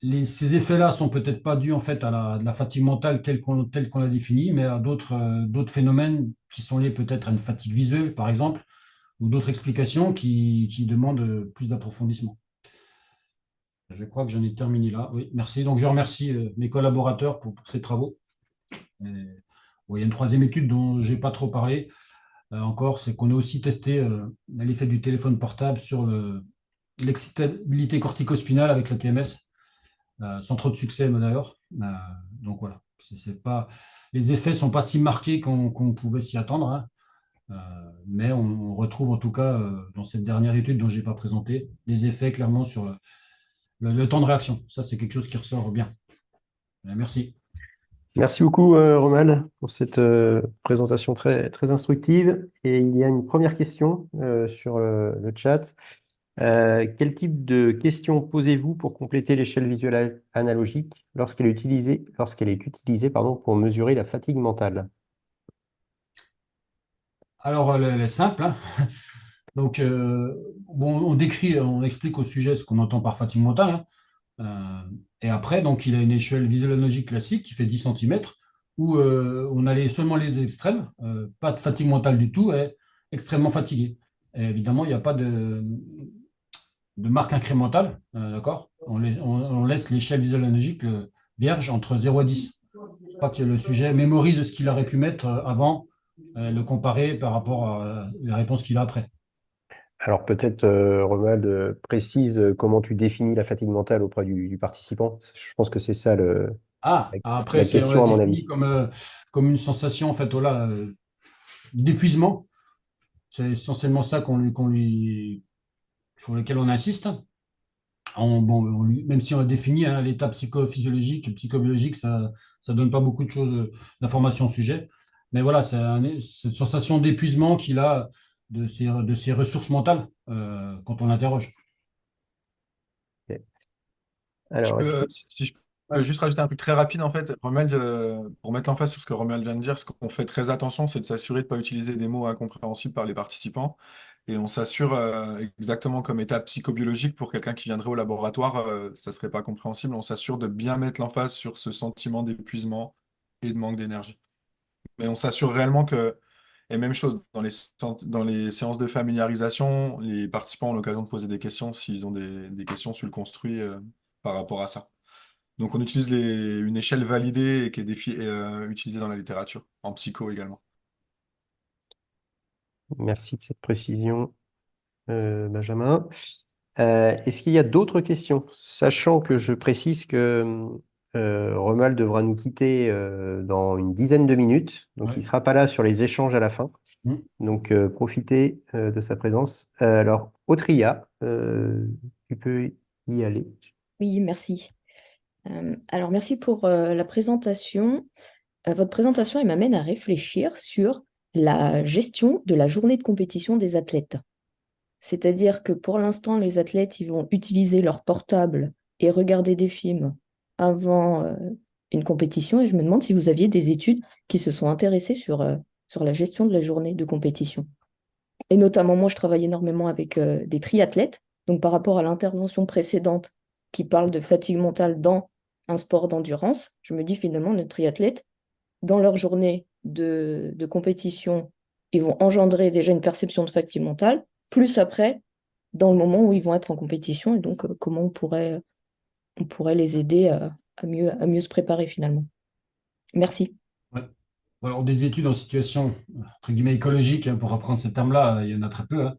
ces effets-là sont peut-être pas dus en fait à la fatigue mentale telle qu'on l'a définie, mais à d'autres phénomènes qui sont liés peut-être à une fatigue visuelle, par exemple, ou d'autres explications qui demandent plus d'approfondissement. Je crois que j'en ai terminé là. Oui, merci. Donc, je remercie mes collaborateurs pour ces travaux. Et, bon, il y a une troisième étude dont je n'ai pas trop parlé encore, c'est qu'on a aussi testé l'effet du téléphone portable sur l'excitabilité corticospinale avec la TMS. Sans trop de succès d'ailleurs. Donc voilà, les effets ne sont pas si marqués qu'on pouvait s'y attendre, hein. Mais on retrouve en tout cas dans cette dernière étude dont je n'ai pas présenté, des effets clairement sur le temps de réaction. Ça, c'est quelque chose qui ressort bien. Merci. Merci beaucoup, Romal, pour cette présentation très, très instructive. Et il y a une première question sur le chat. Quel type de questions posez-vous pour compléter l'échelle visuelle analogique lorsqu'elle est utilisée, pour mesurer la fatigue mentale? Alors, elle est simple, hein. Donc, bon, on explique au sujet ce qu'on entend par fatigue mentale, hein. Et après, donc, il a une échelle visuelle analogique classique qui fait 10 cm, où on a seulement les deux extrêmes, pas de fatigue mentale du tout, et extrêmement fatigué. Et évidemment, il n'y a pas de marque incrémentale, d'accord? On laisse l'échelle visuelle analogique vierge entre 0 et 10. Pas que le sujet mémorise ce qu'il aurait pu mettre avant, le comparer par rapport à la réponse qu'il a après. Alors peut-être, Romuald, précise comment tu définis la fatigue mentale auprès du participant. Je pense que c'est ça Après, la on question, l'a à mon défini avis. comme une sensation en fait, voilà, d'épuisement. C'est essentiellement ça sur lequel on insiste. Même si on a défini hein, l'état psychophysiologique, psychobiologique, ça ne donne pas beaucoup de choses, d'informations au sujet. Mais voilà, c'est cette sensation d'épuisement qu'il a de ses ressources mentales quand on l'interroge. Ok. Alors, Si je peux Ouais. juste rajouter un truc très rapide, en fait, Romuald, pour mettre l'emphase sur ce que Romuald vient de dire, ce qu'on fait très attention, c'est de s'assurer de ne pas utiliser des mots incompréhensibles par les participants. Et on s'assure, exactement comme étape psychobiologique, pour quelqu'un qui viendrait au laboratoire, ça ne serait pas compréhensible. On s'assure de bien mettre l'emphase sur ce sentiment d'épuisement et de manque d'énergie. Mais on s'assure réellement que, et même chose, dans les séances de familiarisation, les participants ont l'occasion de poser des questions s'ils ont des questions sur le construit par rapport à ça. Donc on utilise une échelle validée et qui est utilisée dans la littérature, en psycho également. merci de cette précision, Benjamin. Est-ce qu'il y a d'autres questions? Sachant que je précise que Romuald devra nous quitter dans une dizaine de minutes, donc il Ouais. ne sera pas là sur les échanges à la fin. Mm. Donc profitez de sa présence. Alors, Autria, tu peux y aller. Oui, merci. Alors, merci pour la présentation. Votre présentation, elle m'amène à réfléchir sur la gestion de la journée de compétition des athlètes. C'est-à-dire que pour l'instant, les athlètes, ils vont utiliser leur portable et regarder des films avant une compétition. Et je me demande si vous aviez des études qui se sont intéressées sur la gestion de la journée de compétition. Et notamment, moi, je travaille énormément avec des triathlètes. Donc, par rapport à l'intervention précédente qui parle de fatigue mentale dans un sport d'endurance, je me dis finalement, nos triathlètes, dans leur journée de compétition, ils vont engendrer déjà une perception de fatigue mentale, plus après, dans le moment où ils vont être en compétition, et donc comment on pourrait les aider à mieux se préparer finalement. Merci. Ouais. Alors, des études en situation, entre guillemets, écologique, pour reprendre ce terme-là, il y en a très peu, hein.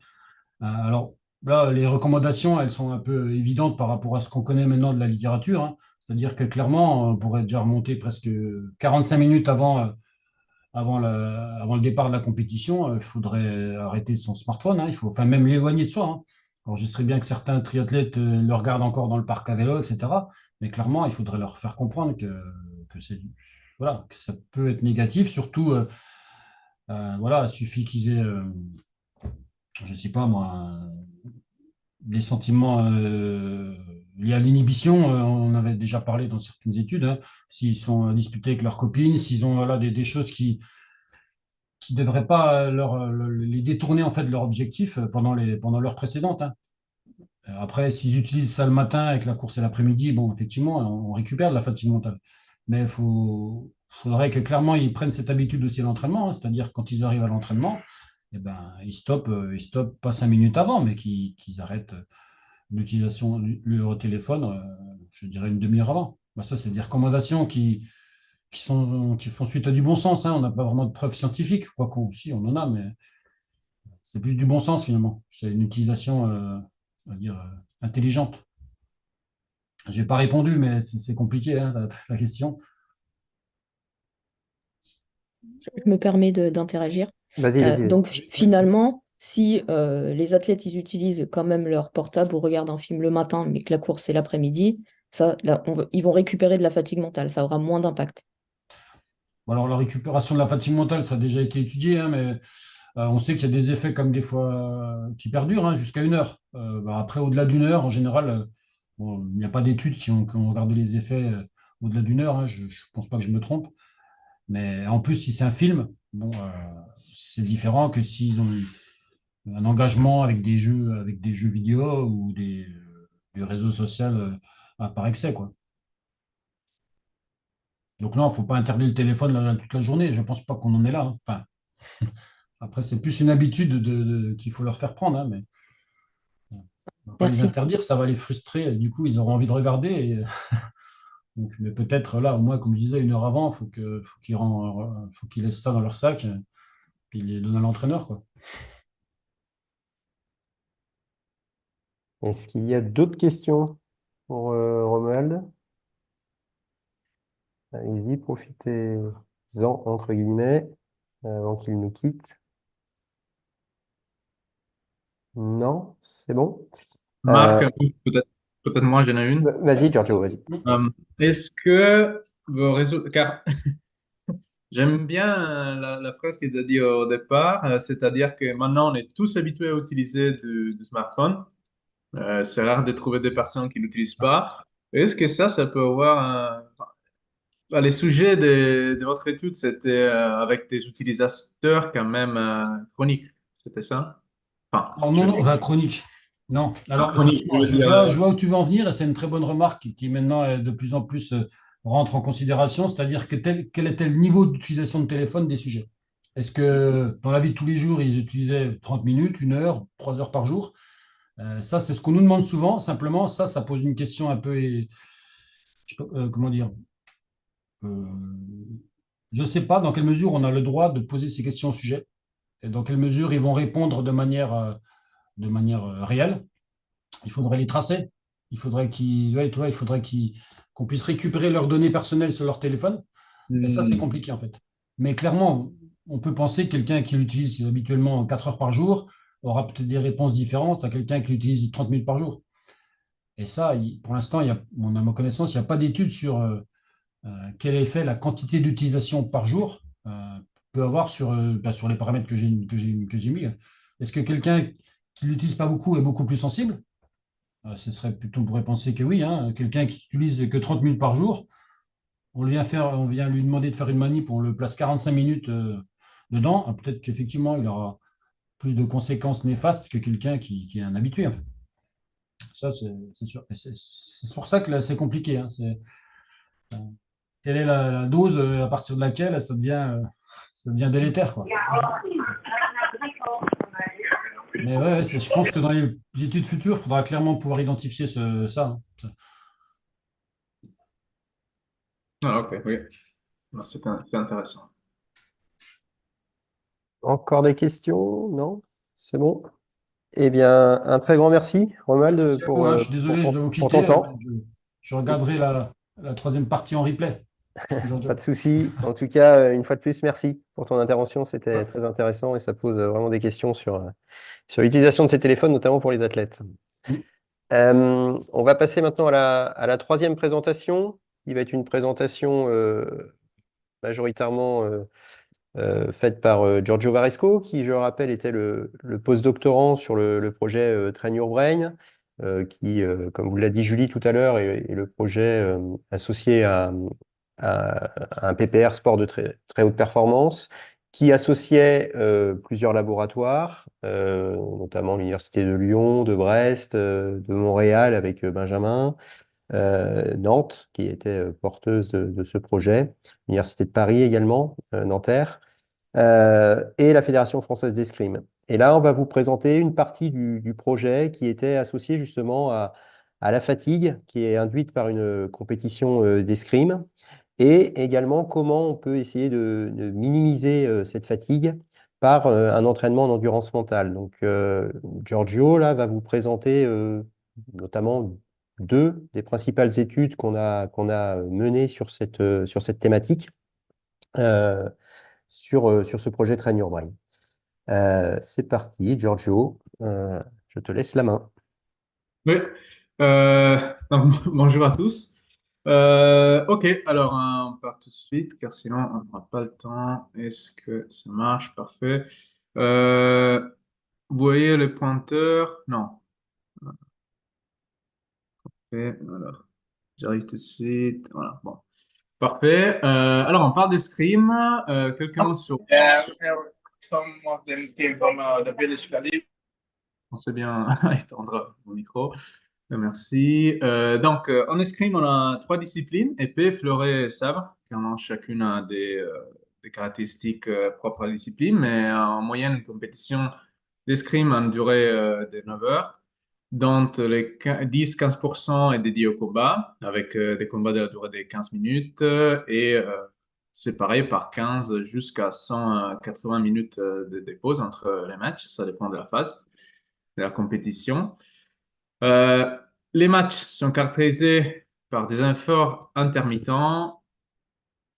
Alors là, les recommandations, elles sont un peu évidentes par rapport à ce qu'on connaît maintenant de la littérature, hein. C'est-à-dire que clairement, on pourrait déjà remonter presque 45 minutes avant le départ de la compétition, il faudrait arrêter son smartphone, hein. Il faut, enfin, même l'éloigner de soi, hein. Alors, je sais bien que certains triathlètes le regardent encore dans le parc à vélo, etc. Mais clairement, il faudrait leur faire comprendre que voilà, que ça peut être négatif. Surtout, voilà, il suffit qu'ils aient, je ne sais pas moi, des sentiments liés à l'inhibition. On avait déjà parlé dans certaines études, hein. S'ils sont disputés avec leurs copines, s'ils ont voilà, des choses qui ne devraient pas les détourner en fait de leur objectif pendant l'heure précédente, hein. Après, s'ils utilisent ça le matin avec la course et l'après-midi, bon, effectivement, on récupère de la fatigue mentale. Mais faudrait que clairement ils prennent cette habitude aussi à l'entraînement, hein. C'est-à-dire quand ils arrivent à l'entraînement, eh ben, ils stoppent pas 5 minutes avant, mais qu'ils arrêtent l'utilisation du leur téléphone, je dirais une demi-heure avant. Ben, ça, c'est des recommandations qui font suite à du bon sens, hein. On n'a pas vraiment de preuves scientifiques, quoi qu'on si on en a, mais c'est plus du bon sens finalement. C'est une utilisation, on va dire, intelligente. Je n'ai pas répondu, mais c'est compliqué, hein, la question. Je me permets d'interagir. Vas-y. Donc finalement, si les athlètes ils utilisent quand même leur portable ou regardent un film le matin, mais que la course c'est l'après-midi, ça, là, ils vont récupérer de la fatigue mentale, ça aura moins d'impact. Bon, alors, la récupération de la fatigue mentale, ça a déjà été étudié, hein, mais on sait qu'il y a des effets comme des fois qui perdurent, hein, jusqu'à 1 heure. Bah, après, au-delà d'1 heure, en général, bon, il n'y a pas d'études qui ont regardé les effets au-delà d'1 heure, hein. Je ne pense pas que je me trompe. Mais en plus, si c'est un film, bon, c'est différent que s'ils ont un engagement avec des jeux vidéo ou des réseaux sociaux par excès, quoi. Donc non, il ne faut pas interdire le téléphone toute la journée. Je ne pense pas qu'on en est là, hein. Enfin, après, c'est plus une habitude qu'il faut leur faire prendre, hein, mais on ne va pas les Merci. interdire, ça va les frustrer. Et du coup, ils auront envie de regarder. Donc, mais peut-être là, au moins, comme je disais, 1 heure avant, faut qu'ils laissent ça dans leur sac, puis ils les donnent à l'entraîneur, quoi. Est-ce qu'il y a d'autres questions pour Romuald? Allez-y, profitez-en, entre guillemets, avant qu'il nous quitte. Non, c'est bon? Marc, peut-être moi, j'en ai une. Vas-y, Giorgio, vas-y. Est-ce que vos réseaux... Car j'aime bien la phrase qu'il a dit au départ, c'est-à-dire que maintenant, on est tous habitués à utiliser du smartphone. C'est rare de trouver des personnes qui ne l'utilisent pas. Est-ce que ça peut avoir un... Les sujets de votre étude, c'était avec des utilisateurs quand même chroniques, c'était ça? Enfin, Alors non, enfin, chronique. Non. Alors, chronique, effectivement, je veux dire, je vois où tu veux en venir, et c'est une très bonne remarque qui maintenant de plus en plus rentre en considération, c'est-à-dire quel était le niveau d'utilisation de téléphone des sujets. Est-ce que dans la vie de tous les jours, ils utilisaient 30 minutes, 1 heure, 3 heures par jour? Ça, c'est ce qu'on nous demande souvent. Simplement, ça pose une question un peu, je sais pas, comment dire, euh, je ne sais pas dans quelle mesure on a le droit de poser ces questions au sujet, et dans quelle mesure ils vont répondre de manière réelle. Il faudrait les tracer. Il faudrait qu'on puisse récupérer leurs données personnelles sur leur téléphone. Et ça, c'est compliqué, en fait. Mais clairement, on peut penser que quelqu'un qui l'utilise habituellement 4 heures par jour aura peut-être des réponses différentes à quelqu'un qui l'utilise 30 minutes par jour. Et ça, pour l'instant, à ma connaissance, il n'y a pas d'étude sur quel est fait la quantité d'utilisation par jour. peut avoir sur les paramètres que j'ai mis. Est-ce que quelqu'un qui ne l'utilise pas beaucoup est beaucoup plus sensible? Ce serait plutôt, on pourrait penser que oui, hein. Quelqu'un qui n'utilise que 30 minutes par jour, on vient lui demander de faire une manip, on le place 45 minutes dedans. Peut-être qu'effectivement, il aura plus de conséquences néfastes que quelqu'un qui est un habitué, en fait. Ça, c'est sûr. Et c'est pour ça que là, c'est compliqué, hein. Quelle est la dose à partir de laquelle ça devient délétère, quoi. Mais ouais, je pense que dans les études futures, il faudra clairement pouvoir identifier ça, hein. Ah, ok, oui. Non, c'est intéressant. Encore des questions? Non? C'est bon? Eh bien, un très grand merci, Romuald, Merci à vous, hein. Je suis désolé, je dois vous pour ton quitter. temps. Je regarderai la troisième partie en replay. Pas de souci. En tout cas, une fois de plus, merci pour ton intervention. C'était très intéressant et ça pose vraiment des questions sur l'utilisation de ces téléphones, notamment pour les athlètes. On va passer maintenant à la troisième présentation, qui va être une présentation majoritairement faite par Giorgio Varesco, qui, je le rappelle, était le post-doctorant sur le projet Train Your Brain, qui, comme vous l'a dit Julie tout à l'heure, est le projet associé à un PPR sport de très, très haute performance, qui associait plusieurs laboratoires, notamment l'Université de Lyon, de Brest, de Montréal avec Benjamin, Nantes, qui était porteuse de ce projet, l'Université de Paris également, Nanterre, et la Fédération française d'escrime. Et là, on va vous présenter une partie du projet qui était associée justement à la fatigue qui est induite par une compétition d'escrime, et également comment on peut essayer de minimiser cette fatigue par un entraînement en endurance mentale. Donc, Giorgio là, va vous présenter notamment deux des principales études qu'on a menées sur cette thématique, sur ce projet Train Your Brain. C'est parti, Giorgio, je te laisse la main. Oui. Donc, bonjour à tous. Ok, alors on part tout de suite, car sinon on n'aura pas le temps. Est-ce que ça marche? Parfait. Vous voyez le pointeur? Non. Ok, alors, j'arrive tout de suite. Voilà, bon. Parfait. Alors, on parle d'escrime. Quelques mots sur... On sait bien étendre mon micro. Merci. Donc, en escrime, on a trois disciplines, épée, fleuret et sabre, qui en ont chacune a des caractéristiques propres à la discipline, mais en moyenne, une compétition d'escrime a une durée de 9 heures, dont les 10-15% est dédié au combat, avec des combats de la durée de 15 minutes, et séparés par 15 jusqu'à 180 minutes de pause entre les matchs, ça dépend de la phase de la compétition. Les matchs sont caractérisés par des efforts intermittents,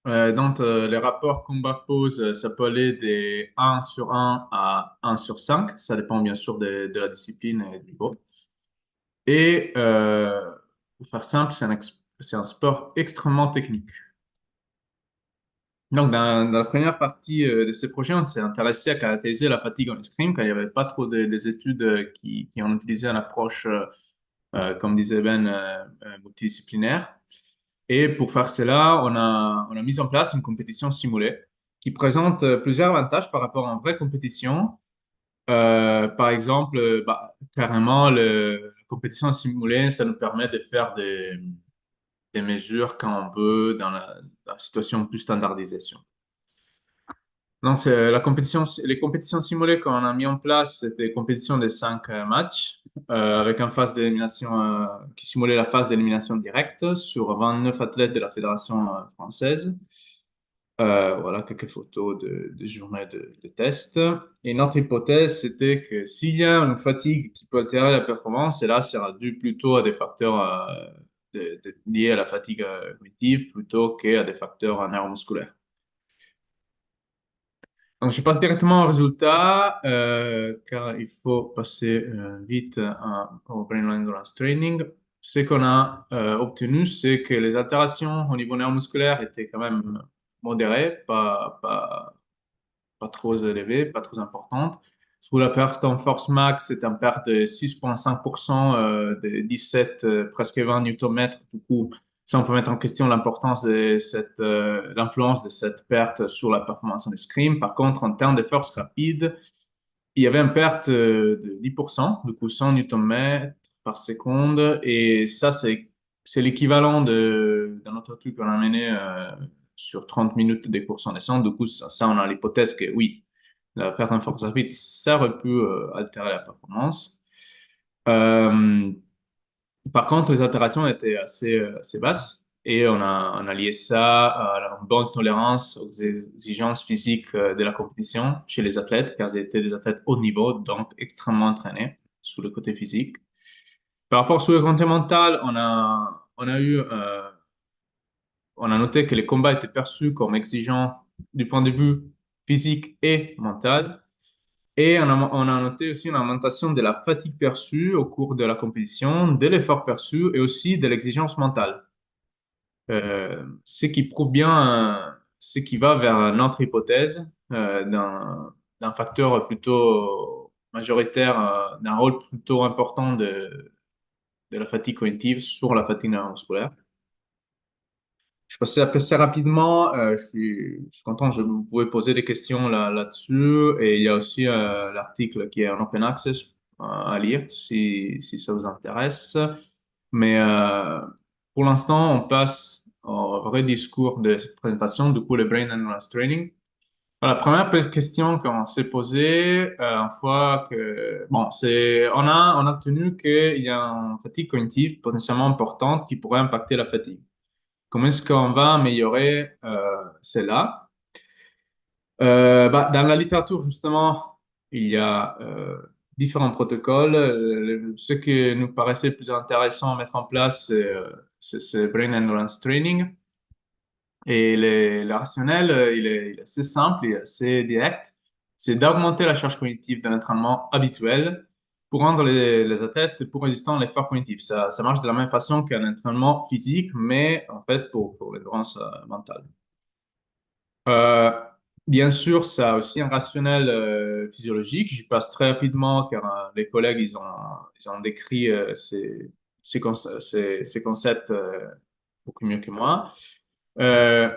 dont les rapports combat-pause, ça peut aller des 1 sur 1 à 1 sur 5, ça dépend bien sûr de la discipline et du niveau. Et pour faire simple, c'est un sport extrêmement technique. Donc, dans la première partie de ces projets, on s'est intéressé à caractériser la fatigue en escrime, car il n'y avait pas trop des études qui ont utilisé une approche comme disait Ben, multidisciplinaire. Et pour faire cela, on a mis en place une compétition simulée qui présente plusieurs avantages par rapport à une vraie compétition. Par exemple, carrément, la compétition simulée, ça nous permet de faire des mesures quand on veut dans la situation plus standardisation. Donc, les compétitions simulées qu'on a mis en place, c'était des compétitions de 5 matchs avec une phase d'élimination qui simulait la phase d'élimination directe sur 29 athlètes de la Fédération française. Voilà quelques photos de journées de test. Et notre hypothèse, c'était que s'il y a une fatigue qui peut altérer la performance, et là, ça sera dû plutôt à des facteurs liés à la fatigue cognitive plutôt qu'à des facteurs neuromusculaires. Donc, je passe directement au résultat, car il faut passer vite au Brain Endurance Training. Ce qu'on a obtenu, c'est que les altérations au niveau neuromusculaire étaient quand même modérées, pas pas trop élevée, pas trop importante. Sur la perte en force max, c'est une perte de 6,5% de 17, presque 20 Nm. Du coup, ça, on peut mettre en question l'importance de l'influence de cette perte sur la performance en escrime. Par contre, en termes de force rapide, il y avait une perte de 10%, du coup 100 Nm par seconde. Et ça, c'est l'équivalent d'un autre truc qu'on a mené sur 30 minutes des courses en descente. Du coup, ça, on a l'hypothèse que oui, la perte en force rapide, ça aurait pu altérer la performance. Euh, Par contre, les altérations étaient assez basses et on a lié ça à une bonne tolérance aux exigences physiques de la compétition chez les athlètes, car ils étaient des athlètes haut niveau, donc extrêmement entraînés sur le côté physique. Par rapport sur le côté mental, on a noté que les combats étaient perçus comme exigeants du point de vue physique et mental. Et on a noté aussi une augmentation de la fatigue perçue au cours de la compétition, de l'effort perçu et aussi de l'exigence mentale. Ce qui prouve bien ce qui va vers notre hypothèse d'un facteur plutôt majoritaire, d'un rôle plutôt important de la fatigue cognitive sur la fatigue neuromusculaire. Je passais assez rapidement. Je suis content, vous pouvez poser des questions là-dessus. Et il y a aussi l'article qui est en open access à lire si ça vous intéresse. Mais pour l'instant, on passe au vrai discours de cette présentation, du coup, le Brain Endurance Training. La première question qu'on s'est posée, une fois que, bon, on a obtenu qu'il y a une fatigue cognitive potentiellement importante qui pourrait impacter la fatigue. Comment est-ce qu'on va améliorer cela? Dans la littérature, justement, il y a différents protocoles. Ce qui nous paraissait le plus intéressant à mettre en place, c'est Brain Endurance Training. Et le rationnel, il est assez simple, il est assez direct. C'est d'augmenter la charge cognitive de l'entraînement habituel pour rendre les athlètes plus résistants à l'effort cognitif. Ça marche de la même façon qu'un entraînement physique, mais en fait pour l'endurance mentale. Euh, Bien sûr, ça a aussi un rationnel physiologique. J'y passe très rapidement car les collègues, ils ont décrit ces concepts beaucoup mieux que moi. Euh,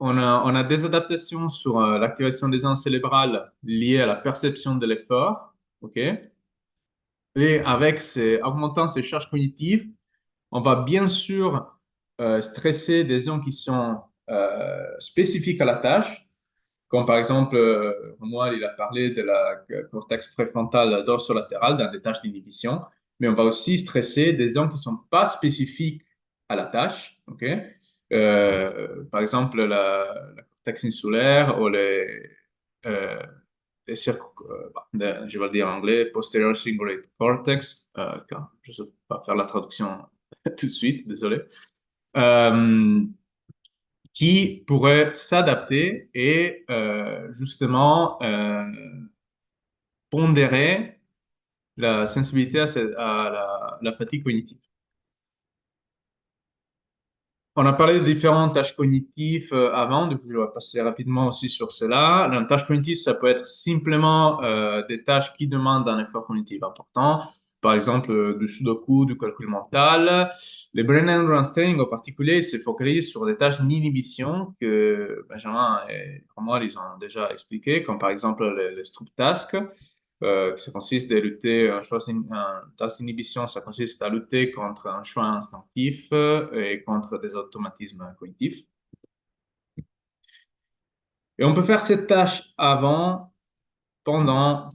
on a des adaptations sur l'activation des zones cérébrales liées à la perception de l'effort. OK? Et augmentant ces charges cognitives, on va bien sûr stresser des zones qui sont spécifiques à la tâche, comme par exemple, moi, il a parlé de la cortex préfrontal dorsolatéral dans des tâches d'inhibition, mais on va aussi stresser des zones qui ne sont pas spécifiques à la tâche. OK? Par exemple, la cortex insulaire ou euh, je vais le dire en anglais, posterior cingulate cortex, car je ne sais pas faire la traduction tout de suite, désolé, qui pourrait s'adapter et justement pondérer la sensibilité à la fatigue cognitive. On a parlé de différentes tâches cognitives avant, donc je vais passer rapidement aussi sur cela. Une tâche cognitive, ça peut être simplement des tâches qui demandent un effort cognitif important, par exemple du sudoku, du calcul mental. Les Brain Endurance Training en particulier se focalisent sur des tâches d'inhibition que Benjamin et moi, ils ont déjà expliqué, comme par exemple les Stroop Tasks. Ça consiste à lutter, un task d'inhibition, ça consiste à lutter contre un choix instinctif et contre des automatismes cognitifs. Et on peut faire cette tâche avant, pendant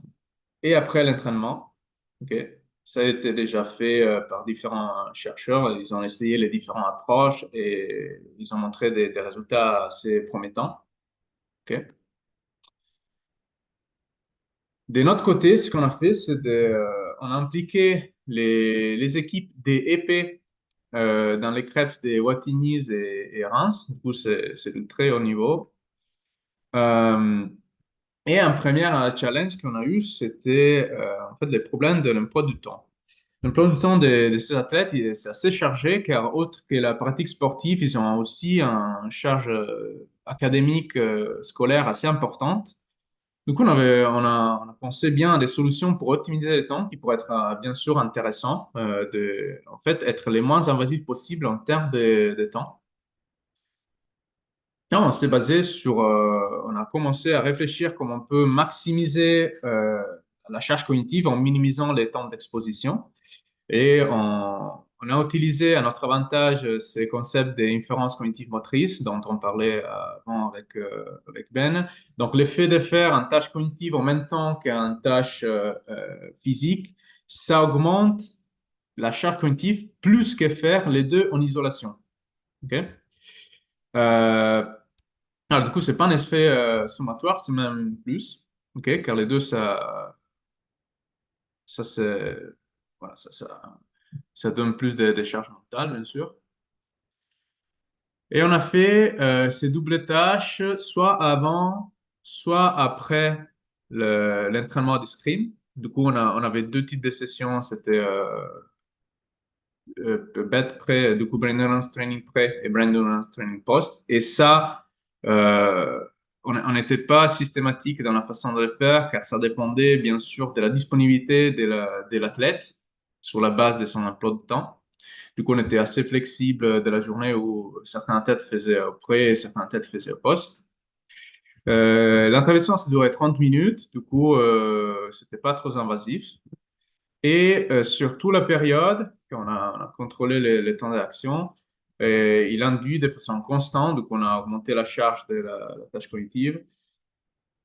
et après l'entraînement. Okay. Ça a été déjà fait par différents chercheurs. Ils ont essayé les différentes approches et ils ont montré des résultats assez promettants. Okay. De notre côté, ce qu'on a fait, c'est on a impliqué les équipes des épées dans les crêpes des Wattignies et Reims. Du coup, c'est de très haut niveau. Et un premier challenge qu'on a eu, c'était en fait les problèmes de l'emploi du temps. L'emploi du temps de ces athlètes, c'est assez chargé car autre que la pratique sportive, ils ont aussi une charge académique scolaire assez importante. Du coup, on a pensé bien à des solutions pour optimiser le temps qui pourraient être bien sûr intéressants, en fait, être les moins invasifs possibles en termes de temps. Là, on s'est basé on a commencé à réfléchir comment on peut maximiser la charge cognitive en minimisant les temps d'exposition. Et on a utilisé à notre avantage ces concepts d'inférence cognitive motrice dont on parlait avant avec Ben. Donc, le fait de faire une tâche cognitive en même temps qu'une tâche physique, ça augmente la charge cognitive plus que faire les deux en isolation. OK? Alors, du coup, c'est pas un effet sommatoire, c'est même plus. OK? Car les deux, ça, c'est, voilà, ça donne plus de charge mentale, bien sûr. Et on a fait ces doubles tâches soit avant, soit après l'entraînement d'escrime. Du coup, on avait deux types de sessions. C'était BET pré, du coup, Brain Endurance Training pré et Brain Endurance Training post. Et ça, euh, on n'était pas systématique dans la façon de le faire, car ça dépendait bien sûr de la disponibilité de l'athlète sur la base de son emploi de temps. Du coup, on était assez flexible de la journée où certains têtes faisaient au pré et certains têtes faisaient au poste. L'intervention, ça durait 30 minutes. Du coup, c'était pas trop invasif. Et sur toute la période, quand on a contrôlé les temps d'action, il induit de façon constante. Donc, on a augmenté la charge de la tâche cognitive.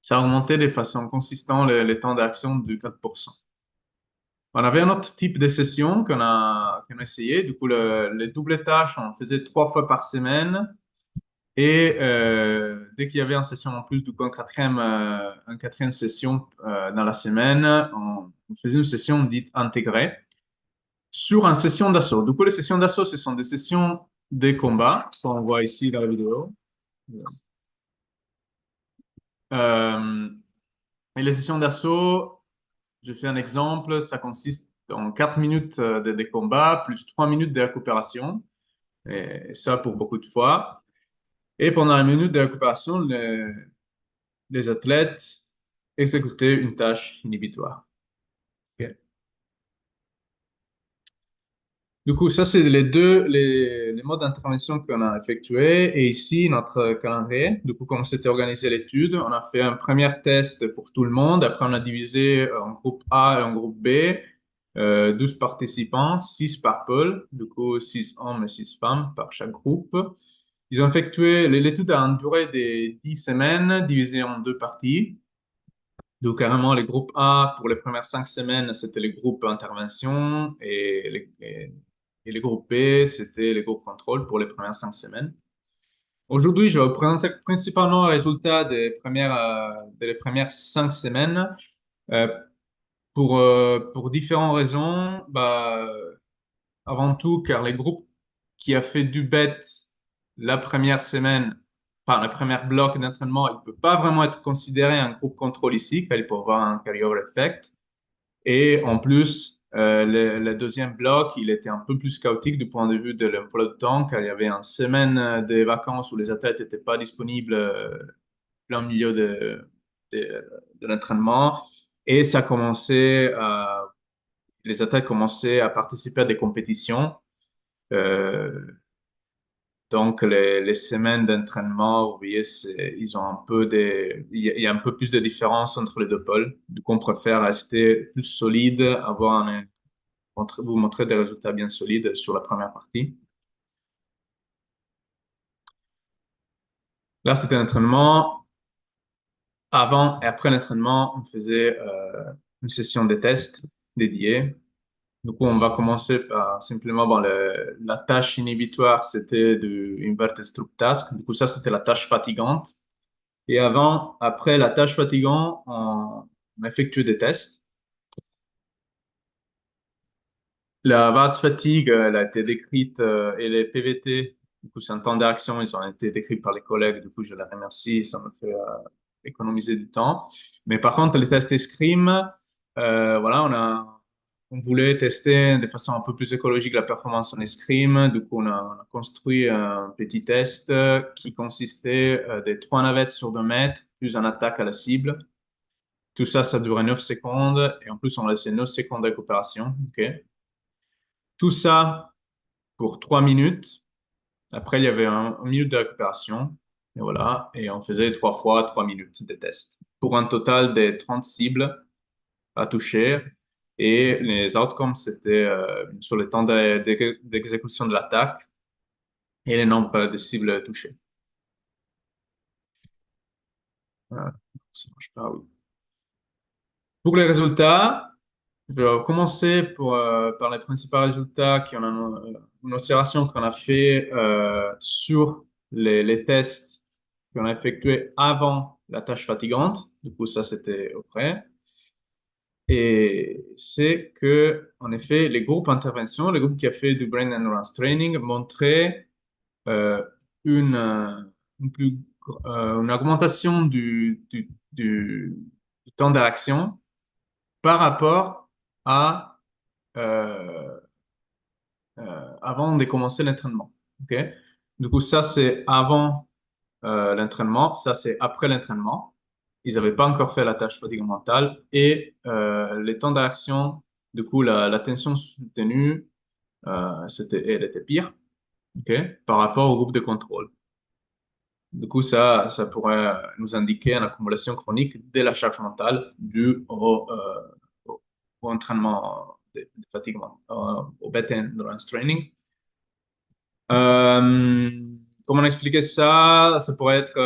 Ça a augmenté de façon consistante les temps d'action de 4%. On avait un autre type de session qu'on a essayé. Du coup, les doubles tâches, on faisait 3 fois par semaine. Et dès qu'il y avait une session en plus, du coup, une quatrième session dans la semaine, on faisait une session dite intégrée sur une session d'assaut. Du coup, les sessions d'assaut, ce sont des sessions de combat, qu'on voit ici dans la vidéo. Et les sessions d'assaut, je fais un exemple, ça consiste en 4 minutes de combat plus 3 minutes de récupération. Et ça pour beaucoup de fois. Et pendant la minute de récupération, les athlètes exécutaient une tâche inhibitoire. Ok. Du coup, ça, c'est les modes d'intervention qu'on a effectués. Et ici, notre calendrier. Du coup, comment s'était organisé l'étude, on a fait un premier test pour tout le monde. Après, on a divisé en groupe A et en groupe B. 12 participants, 6 par pôle. Du coup, 6 hommes et 6 femmes par chaque groupe. Ils ont effectué, l'étude a duré des 10 semaines, divisée en deux parties. Donc, carrément, les groupes A, pour les premières 5 semaines, c'était les groupes intervention et les groupes B, c'était les groupes contrôle pour les premières 5 semaines. Aujourd'hui, je vais vous présenter principalement les résultats des premières 5 semaines. Euh, pour différentes raisons. Bah, avant tout, car les groupes qui a fait du BET la première semaine, enfin, le premier bloc d'entraînement, il ne peut pas vraiment être considéré un groupe contrôle ici, car il peut avoir un carry-over effect. Et en plus, le deuxième bloc, il était un peu plus chaotique du point de vue de l'emploi de temps, car il y avait une semaine de vacances où les athlètes n'étaient pas disponibles plein milieu de l'entraînement. Et ça commençait les athlètes commençaient à participer à des compétitions. Euh, donc, les semaines d'entraînement, vous voyez, ils ont un peu il y a un peu plus de différence entre les deux pôles. Du coup, on préfère rester plus solide, vous montrer des résultats bien solides sur la première partie. Là, c'était un entraînement. Avant et après l'entraînement, on faisait une session de tests dédiée. Du coup, on va commencer par simplement, bon, la tâche inhibitoire, c'était du inverted struct task. Du coup, ça, c'était la tâche fatigante. Et après la tâche fatigante, on effectue des tests. La base fatigue, elle a été décrite, et les PVT, du coup, c'est un temps d'action, ils ont été décrits par les collègues. Du coup, je les remercie, ça me fait économiser du temps. Mais par contre, les tests escrime, voilà, on voulait tester de façon un peu plus écologique la performance en escrime. Du coup, on a construit un petit test qui consistait de 3 navettes sur 2 mètres, plus un attaque à la cible. Tout ça, ça durait 9 secondes. Et en plus, on laissait 9 secondes de récupération. OK? Tout ça pour 3 minutes. Après, il y avait une minute de récupération. Et voilà. Et on faisait 3 fois 3 minutes de test. Pour un total de 30 cibles à toucher. Et les outcomes, c'était sur le temps d'exécution de l'attaque et le nombre de cibles touchées. Ça marche pas, oui. Pour les résultats, je vais commencer par les principaux résultats qui ont une observation qu'on a fait sur les tests qu'on a effectués avant la tâche fatigante. Du coup, ça, c'était auprès. Et c'est que, en effet, les groupes intervention, les groupes qui ont fait du Brain Endurance Training montraient euh, une, euh, une augmentation du temps de réaction par rapport à avant de commencer l'entraînement. OK? Du coup, ça, c'est avant l'entraînement. Ça, c'est après l'entraînement. Ils n'avaient pas encore fait la tâche fatigue mentale. Et les temps d'action, du coup, la tension soutenue, elle était pire, OK, par rapport au groupe de contrôle. Du coup, ça pourrait nous indiquer une accumulation chronique de la charge mentale due au entraînement de fatigue, au beta endurance training. Comment expliquer ça? Ça pourrait être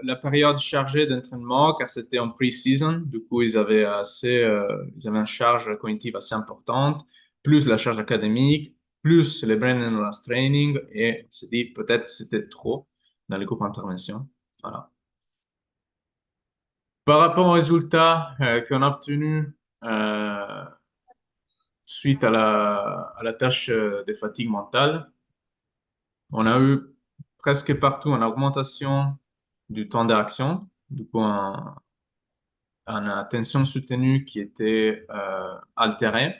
la période chargée d'entraînement, car c'était en pre-season. Du coup, ils avaient une charge cognitive assez importante, plus la charge académique, plus les brain endurance training. Et on s'est dit, peut-être c'était trop dans les groupes d'intervention. Voilà. Par rapport aux résultats qu'on a obtenus suite à la tâche de fatigue mentale, on a eu presque partout une augmentation du temps d'action, du coup, une attention soutenue qui était altérée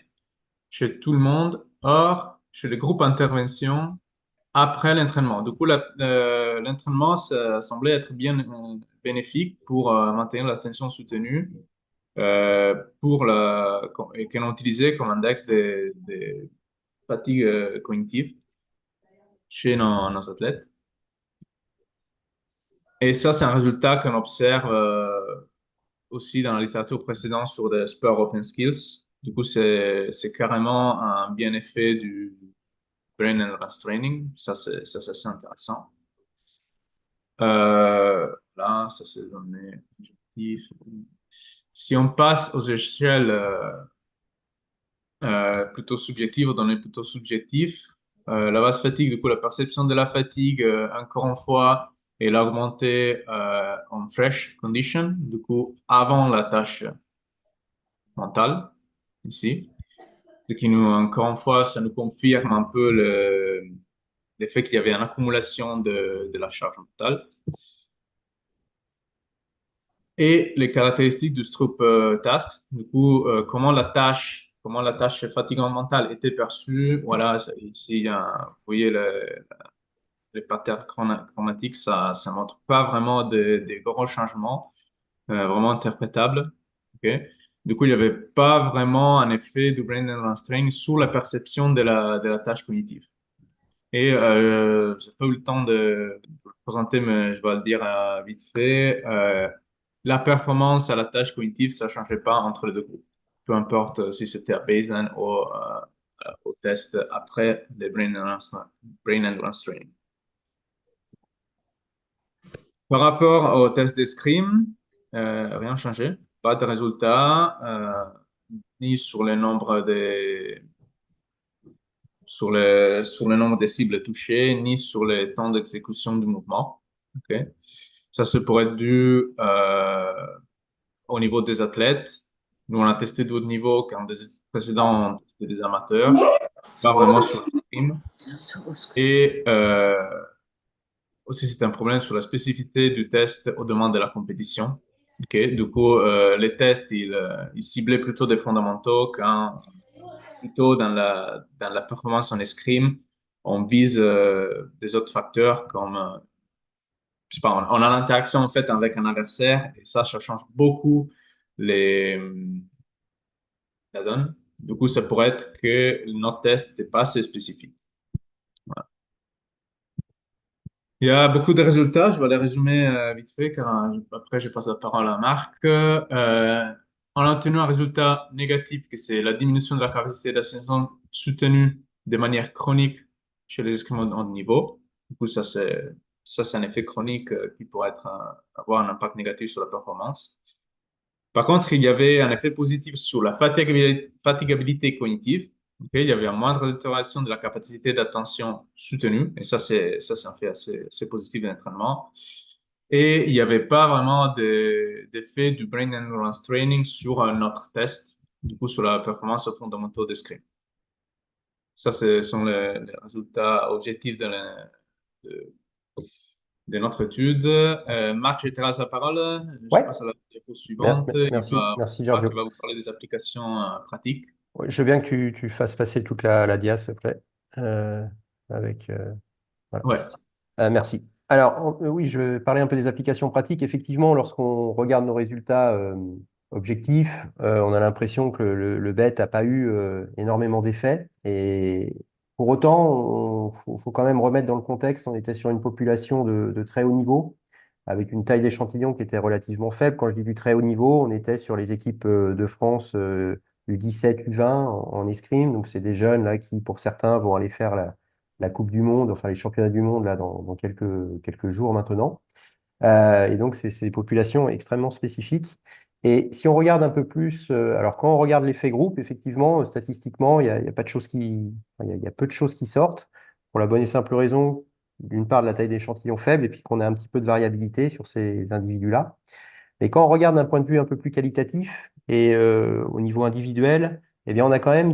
chez tout le monde, or chez les groupes intervention après l'entraînement. Du coup, l'entraînement ça semblait être bien bénéfique pour maintenir l'attention soutenue et qu'on utilisait comme index de fatigue cognitive chez nos athlètes. Et ça, c'est un résultat qu'on observe aussi dans la littérature précédente sur des sports open skills. Du coup, c'est carrément un bien effet du brain endurance training. Ça, c'est assez intéressant. Là, ça, c'est donné objectif. Si on passe aux échelles plutôt subjectives, aux données plutôt subjectives, la base fatigue, du coup, la perception de la fatigue, encore une fois, elle a augmenté en fresh condition, du coup, avant la tâche mentale, ici. Ce qui nous, encore une fois, ça nous confirme un peu l'effet qu'il y avait une accumulation de la charge mentale. Et les caractéristiques du Stroop Task, du coup, comment la tâche fatigante mentale était perçue. Voilà, ici, vous voyez les patterns chromatiques, ça ne montre pas vraiment des gros changements vraiment interprétables. Okay? Du coup, il n'y avait pas vraiment un effet du brain endurance training sur la perception de la tâche cognitive. Et je n'ai pas eu le temps de le présenter, mais je vais le dire vite fait. La performance à la tâche cognitive, ça ne changeait pas entre les deux groupes. Peu importe si c'était à baseline ou au test après le brain endurance training. Par rapport au test d'escrime, rien changé. Pas de résultat, ni sur le nombre de cibles touchées, ni sur le temps d'exécution du mouvement. Okay. Ça, ça pourrait être dû au niveau des athlètes. Nous, on a testé d'autres niveaux quand des études précédentes, on a testé des amateurs, pas vraiment sur l'escrime. Et aussi, c'est un problème sur la spécificité du test aux demandes de la compétition. Okay. Du coup, les tests, ils ciblaient plutôt des fondamentaux quand plutôt dans la performance en escrime, on vise des autres facteurs comme, je sais pas, on a l'interaction en fait avec un adversaire et ça change beaucoup les, la donne. Du coup, ça pourrait être que notre test n'est pas assez spécifique. Voilà. Il y a beaucoup de résultats, je vais les résumer vite fait, car après je passe la parole à Marc. On a obtenu un résultat négatif, que c'est la diminution de la capacité d'ascension soutenue de manière chronique chez les Esquimaux de haut niveau. Du coup, c'est un effet chronique qui pourrait avoir un impact négatif sur la performance. Par contre, il y avait un effet positif sur la fatigabilité cognitive. Ok, il y avait une moindre détérioration de la capacité d'attention soutenue, et ça, c'est un fait assez positif de l'entraînement. Et il n'y avait pas vraiment d'effet du Brain Endurance Training sur notre test, du coup, sur la performance fondamentaux de screen. Ça, ce sont les résultats objectifs de, de notre étude. Marc, je te laisse la parole. Je Ouais, passe à la diapo suivante. merci Marc Giorgio. va vous parler des applications pratiques. Ouais, je veux bien que tu fasses passer toute la dia, s'il te plaît. Euh, avec, voilà. Ouais. Merci. Alors, oui, je vais parler un peu des applications pratiques. Effectivement, lorsqu'on regarde nos résultats objectifs, on a l'impression que le BET n'a pas eu énormément d'effets. Et pour autant, faut quand même remettre dans le contexte, on était sur une population de très haut niveau, avec une taille d'échantillon qui était relativement faible. Quand je dis du très haut niveau, on était sur les équipes de France U17, U20 en escrime. Donc, c'est des jeunes là qui, pour certains, vont aller faire la Coupe du Monde, enfin les championnats du monde là dans quelques jours maintenant. Et donc c'est des populations extrêmement spécifiques. Et si on regarde un peu plus, alors quand on regarde l'effet groupe, effectivement, statistiquement, il y a pas de choses enfin, il y a peu de choses qui sortent pour la bonne et simple raison, d'une part de la taille d'échantillon faible et puis qu'on a un petit peu de variabilité sur ces individus-là. Mais quand on regarde d'un point de vue un peu plus qualitatif et au niveau individuel, eh bien on a quand même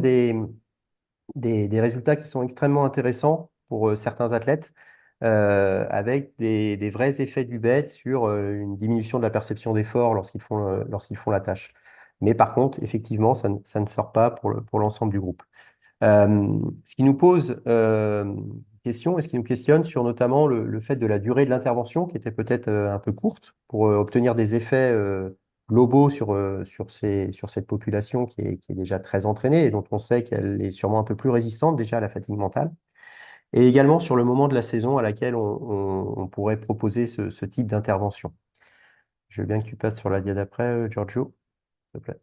des résultats qui sont extrêmement intéressants pour certains athlètes, avec des vrais effets du BET sur une diminution de la perception d'effort lorsqu'ils font la tâche. Mais par contre, effectivement, ça ne sort pas pour l'ensemble du groupe. Ce qui nous pose question et ce qui nous questionne sur notamment le fait de la durée de l'intervention qui était peut-être un peu courte pour obtenir des effets globaux sur cette population qui est déjà très entraînée et dont on sait qu'elle est sûrement un peu plus résistante déjà à la fatigue mentale. Et également sur le moment de la saison à laquelle on pourrait proposer ce type d'intervention. Je veux bien que tu passes sur la dia d'après, Giorgio, s'il te plaît.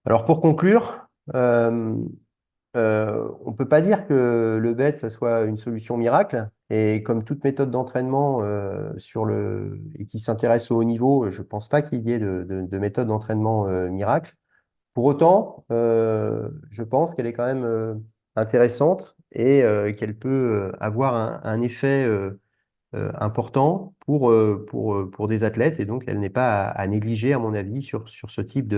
Alors pour conclure, on ne peut pas dire que le BET, ça soit une solution miracle. Et comme toute méthode d'entraînement et qui s'intéresse au haut niveau, je ne pense pas qu'il y ait de méthode d'entraînement miracle. Pour autant, je pense qu'elle est quand même intéressante et qu'elle peut avoir un effet important pour des athlètes. Et donc, elle n'est pas à négliger, à mon avis, sur ce type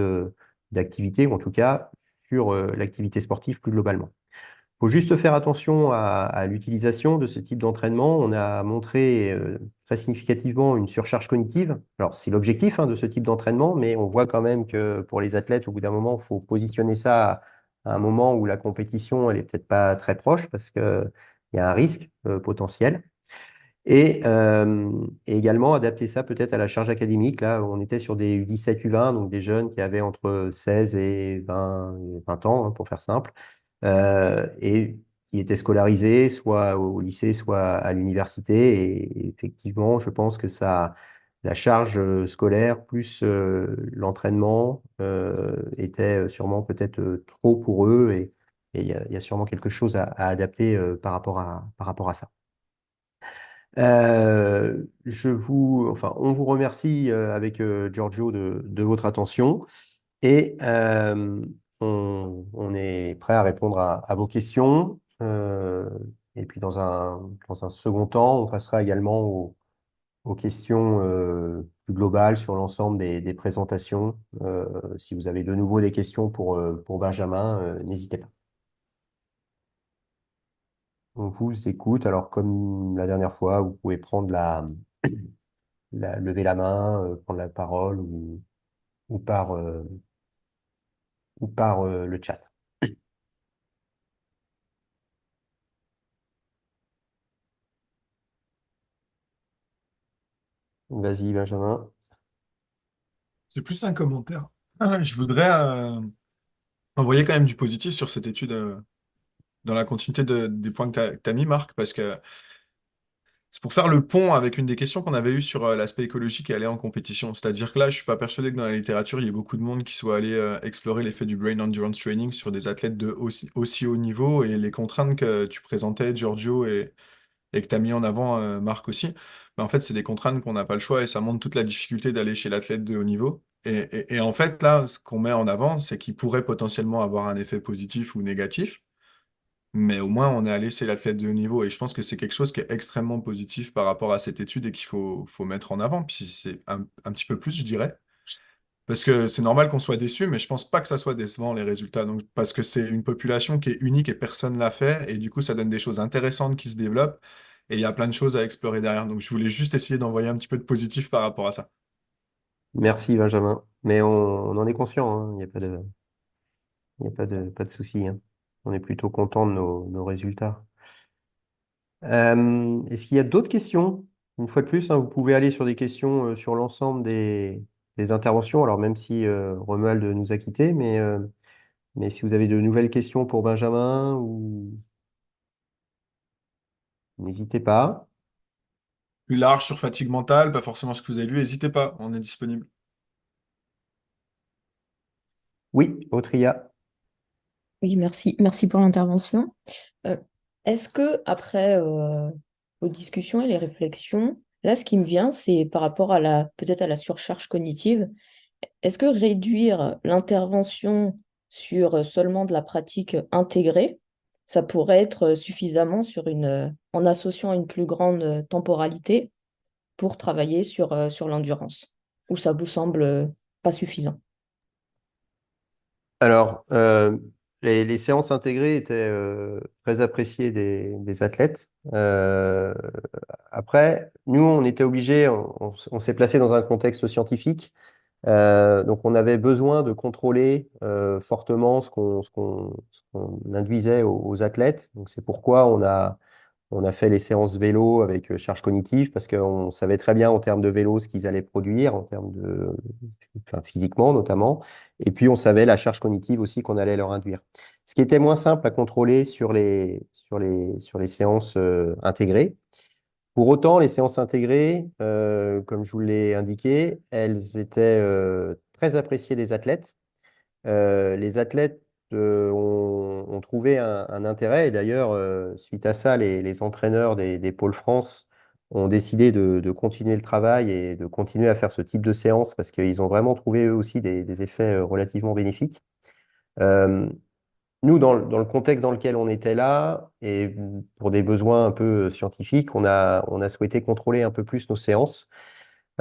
d'activité, ou en tout cas sur l'activité sportive plus globalement. Il faut juste faire attention à l'utilisation de ce type d'entraînement. On a montré très significativement une surcharge cognitive. Alors, c'est l'objectif de ce type d'entraînement, mais on voit quand même que pour les athlètes, au bout d'un moment, il faut positionner ça à un moment où la compétition, elle est peut-être pas très proche parce qu'il y a un risque potentiel. Et également adapter ça peut-être à la charge académique. Là, on était sur des U17, U20, donc des jeunes qui avaient entre 16 et 20 ans, pour faire simple, et qui étaient scolarisés soit au lycée, soit à l'université. Et effectivement, je pense que la charge scolaire plus l'entraînement était sûrement peut-être trop pour eux. Et il y a sûrement quelque chose à adapter par rapport à ça. On vous remercie avec Giorgio de votre attention et on est prêt à répondre à vos questions. Et puis dans un second temps, on passera également aux questions plus globales sur l'ensemble des présentations. Si vous avez de nouveau des questions pour Benjamin, n'hésitez pas. On vous écoute. Alors, comme la dernière fois, vous pouvez prendre lever la main, prendre la parole ou par le chat. Vas-y, Benjamin. C'est plus un commentaire. Je voudrais envoyer quand même du positif sur cette étude dans la continuité des points que tu as mis, Marc, parce que c'est pour faire le pont avec une des questions qu'on avait eues sur l'aspect écologique et aller en compétition. C'est-à-dire que là, je suis pas persuadé que dans la littérature, il y ait beaucoup de monde qui soit allé explorer l'effet du brain endurance training sur des athlètes de aussi haut niveau et les contraintes que tu présentais, Giorgio, et que tu as mis en avant, Marc aussi. Mais en fait, c'est des contraintes qu'on n'a pas le choix et ça montre toute la difficulté d'aller chez l'athlète de haut niveau. Et en fait, là, ce qu'on met en avant, c'est qu'il pourrait potentiellement avoir un effet positif ou négatif. Mais au moins, on est allé chez l'athlète de haut niveau. Et je pense que c'est quelque chose qui est extrêmement positif par rapport à cette étude et qu'il faut mettre en avant. Puis c'est un petit peu plus, je dirais. Parce que c'est normal qu'on soit déçu, mais je pense pas que ça soit décevant, les résultats. Donc, parce que c'est une population qui est unique et personne l'a fait. Et du coup, ça donne des choses intéressantes qui se développent. Et il y a plein de choses à explorer derrière. Donc, je voulais juste essayer d'envoyer un petit peu de positif par rapport à ça. Merci, Benjamin. Mais on en est conscient, hein. Il n'y a pas de, il y a pas de souci, hein. On est plutôt content de nos résultats. Est-ce qu'il y a d'autres questions? Une fois de plus, hein, vous pouvez aller sur des questions sur l'ensemble des interventions. Alors, même si Romuald nous a quittés, mais si vous avez de nouvelles questions pour Benjamin, n'hésitez pas. Plus large sur fatigue mentale, pas forcément ce que vous avez lu, n'hésitez pas, on est disponible. Oui, Autria. Oui, merci. Merci pour l'intervention. Euh, Est-ce que après vos discussions et les réflexions, là, ce qui me vient, c'est par rapport à peut-être à la surcharge cognitive. Est-ce que réduire l'intervention sur seulement de la pratique intégrée, ça pourrait être suffisamment en associant une plus grande temporalité pour travailler sur l'endurance? Ou ça vous semble pas suffisant? Alors, les séances intégrées étaient très appréciées des athlètes. Après, nous, on était obligés, on s'est placé dans un contexte scientifique. Donc, on avait besoin de contrôler fortement ce qu'on induisait aux athlètes. Donc, c'est pourquoi on a fait les séances vélo avec charge cognitive parce qu'on savait très bien en termes de vélo ce qu'ils allaient produire, enfin, physiquement notamment. Et puis, on savait la charge cognitive aussi qu'on allait leur induire. Ce qui était moins simple à contrôler sur les séances intégrées. Pour autant, les séances intégrées, comme je vous l'ai indiqué, elles étaient très appréciées des athlètes. Les athlètes ont trouvé un intérêt et d'ailleurs, suite à ça, les entraîneurs des pôles France ont décidé de continuer le travail et de continuer à faire ce type de séance parce qu'ils ont vraiment trouvé eux aussi des effets relativement bénéfiques. Euh, Nous, dans le contexte dans lequel on était là, et pour des besoins un peu scientifiques, on a souhaité contrôler un peu plus nos séances.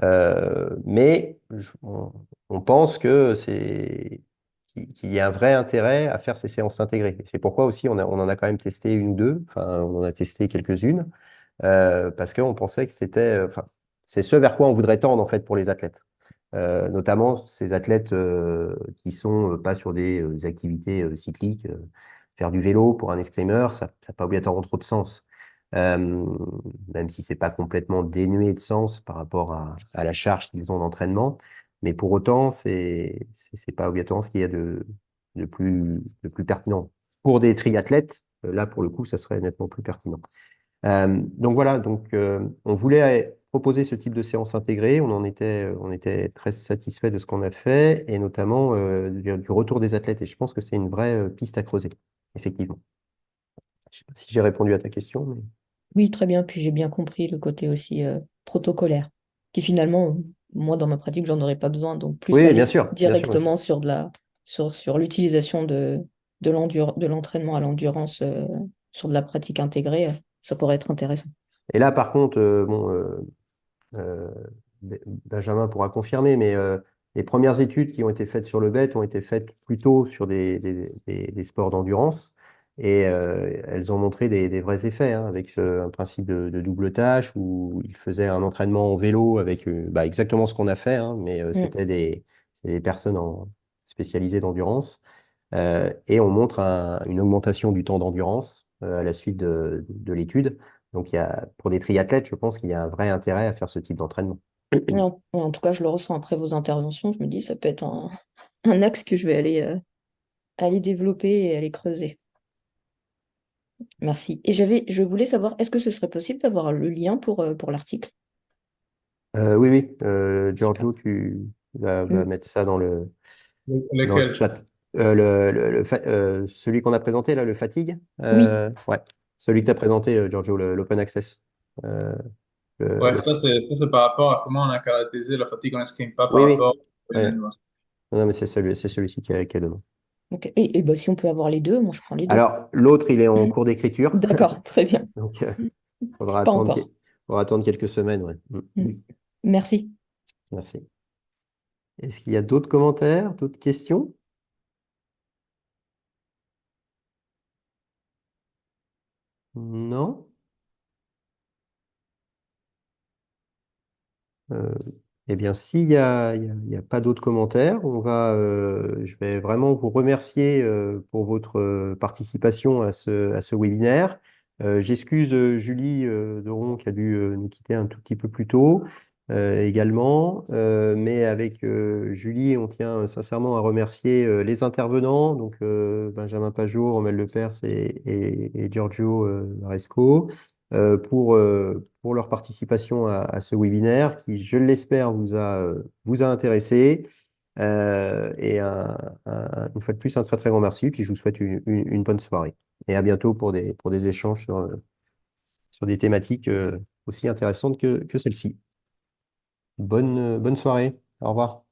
Mais on pense qu'il y a un vrai intérêt à faire ces séances intégrées. Et c'est pourquoi aussi on en a quand même testé une ou deux, enfin on en a testé quelques-unes, parce qu'on pensait que enfin, c'est ce vers quoi on voudrait tendre en fait pour les athlètes. Notamment ces athlètes qui sont pas sur des activités cycliques. Faire du vélo pour un escrimeur, ça n'a pas obligatoirement trop de sens. Euh, Même si c'est pas complètement dénué de sens par rapport à la charge qu'ils ont d'entraînement. Mais pour autant, c'est pas obligatoirement ce qu'il y a de plus pertinent. Pour des triathlètes, là, pour le coup, ça serait nettement plus pertinent. Donc voilà, on voulait proposer ce type de séance intégrée. On était très satisfait de ce qu'on a fait et notamment du retour des athlètes. Et je pense que c'est une vraie piste à creuser, effectivement. Je ne sais pas si j'ai répondu à ta question, mais... Oui, très bien. Puis j'ai bien compris le côté aussi protocolaire, qui finalement, moi, dans ma pratique, j'en aurais pas besoin. Donc, plus Oui, bien aller sûr, bien sûr. directement sur l'utilisation de l'entraînement à l'endurance sur de la pratique intégrée, ça pourrait être intéressant. Et là, par contre, euh, Benjamin pourra confirmer, mais les premières études qui ont été faites sur le BET ont été faites plutôt sur des sports d'endurance et elles ont montré des vrais effets, hein, avec un principe de double tâche où il faisait un entraînement en vélo avec exactement ce qu'on a fait, hein, mais c'est des personnes spécialisées d'endurance. Et on montre une augmentation du temps d'endurance à la suite de l'étude. Donc, pour des triathlètes, je pense qu'il y a un vrai intérêt à faire ce type d'entraînement. En tout cas, je le ressens après vos interventions. Je me dis, ça peut être un axe que je vais aller développer et aller creuser. Merci. Et je voulais savoir, est-ce que ce serait possible d'avoir le lien pour l'article? Oui, oui. Giorgio, tu vas Mm. mettre ça dans le Lequel? chat. Celui qu'on a présenté, là, le fatigue. Oui, Ouais. Celui que tu as présenté, Giorgio, l'open access. Euh, le- Ouais, le- ça, c'est par rapport à comment on a caractérisé la fatigue en escrime, pas Oui, par oui. rapport à Ouais. l'événement. Non, mais c'est celui-ci qui a le nom. ok. Et bah, si on peut avoir les deux, moi je prends les deux. Alors, l'autre, il est en cours d'écriture. D'accord, très bien. Donc, faudra Pas attendre, encore. faudra attendre quelques semaines. Ouais. Mm. Merci. Merci. Est-ce qu'il y a d'autres commentaires, d'autres questions? Non? Euh, eh bien, s'il y a pas d'autres commentaires, je vais vraiment vous remercier pour votre participation à ce webinaire. J'excuse Julie Doron qui a dû nous quitter un tout petit peu plus tôt également, mais avec Julie, on tient sincèrement à remercier les intervenants, donc Benjamin Pajot, Rommel Lepers et Giorgio Maresco pour leur participation à ce webinaire qui, je l'espère, vous a intéressé. Une fois de plus, un très très grand merci. Puis je vous souhaite une bonne soirée. Et à bientôt pour des échanges sur des thématiques aussi intéressantes que celle-ci. Bonne soirée. Au revoir.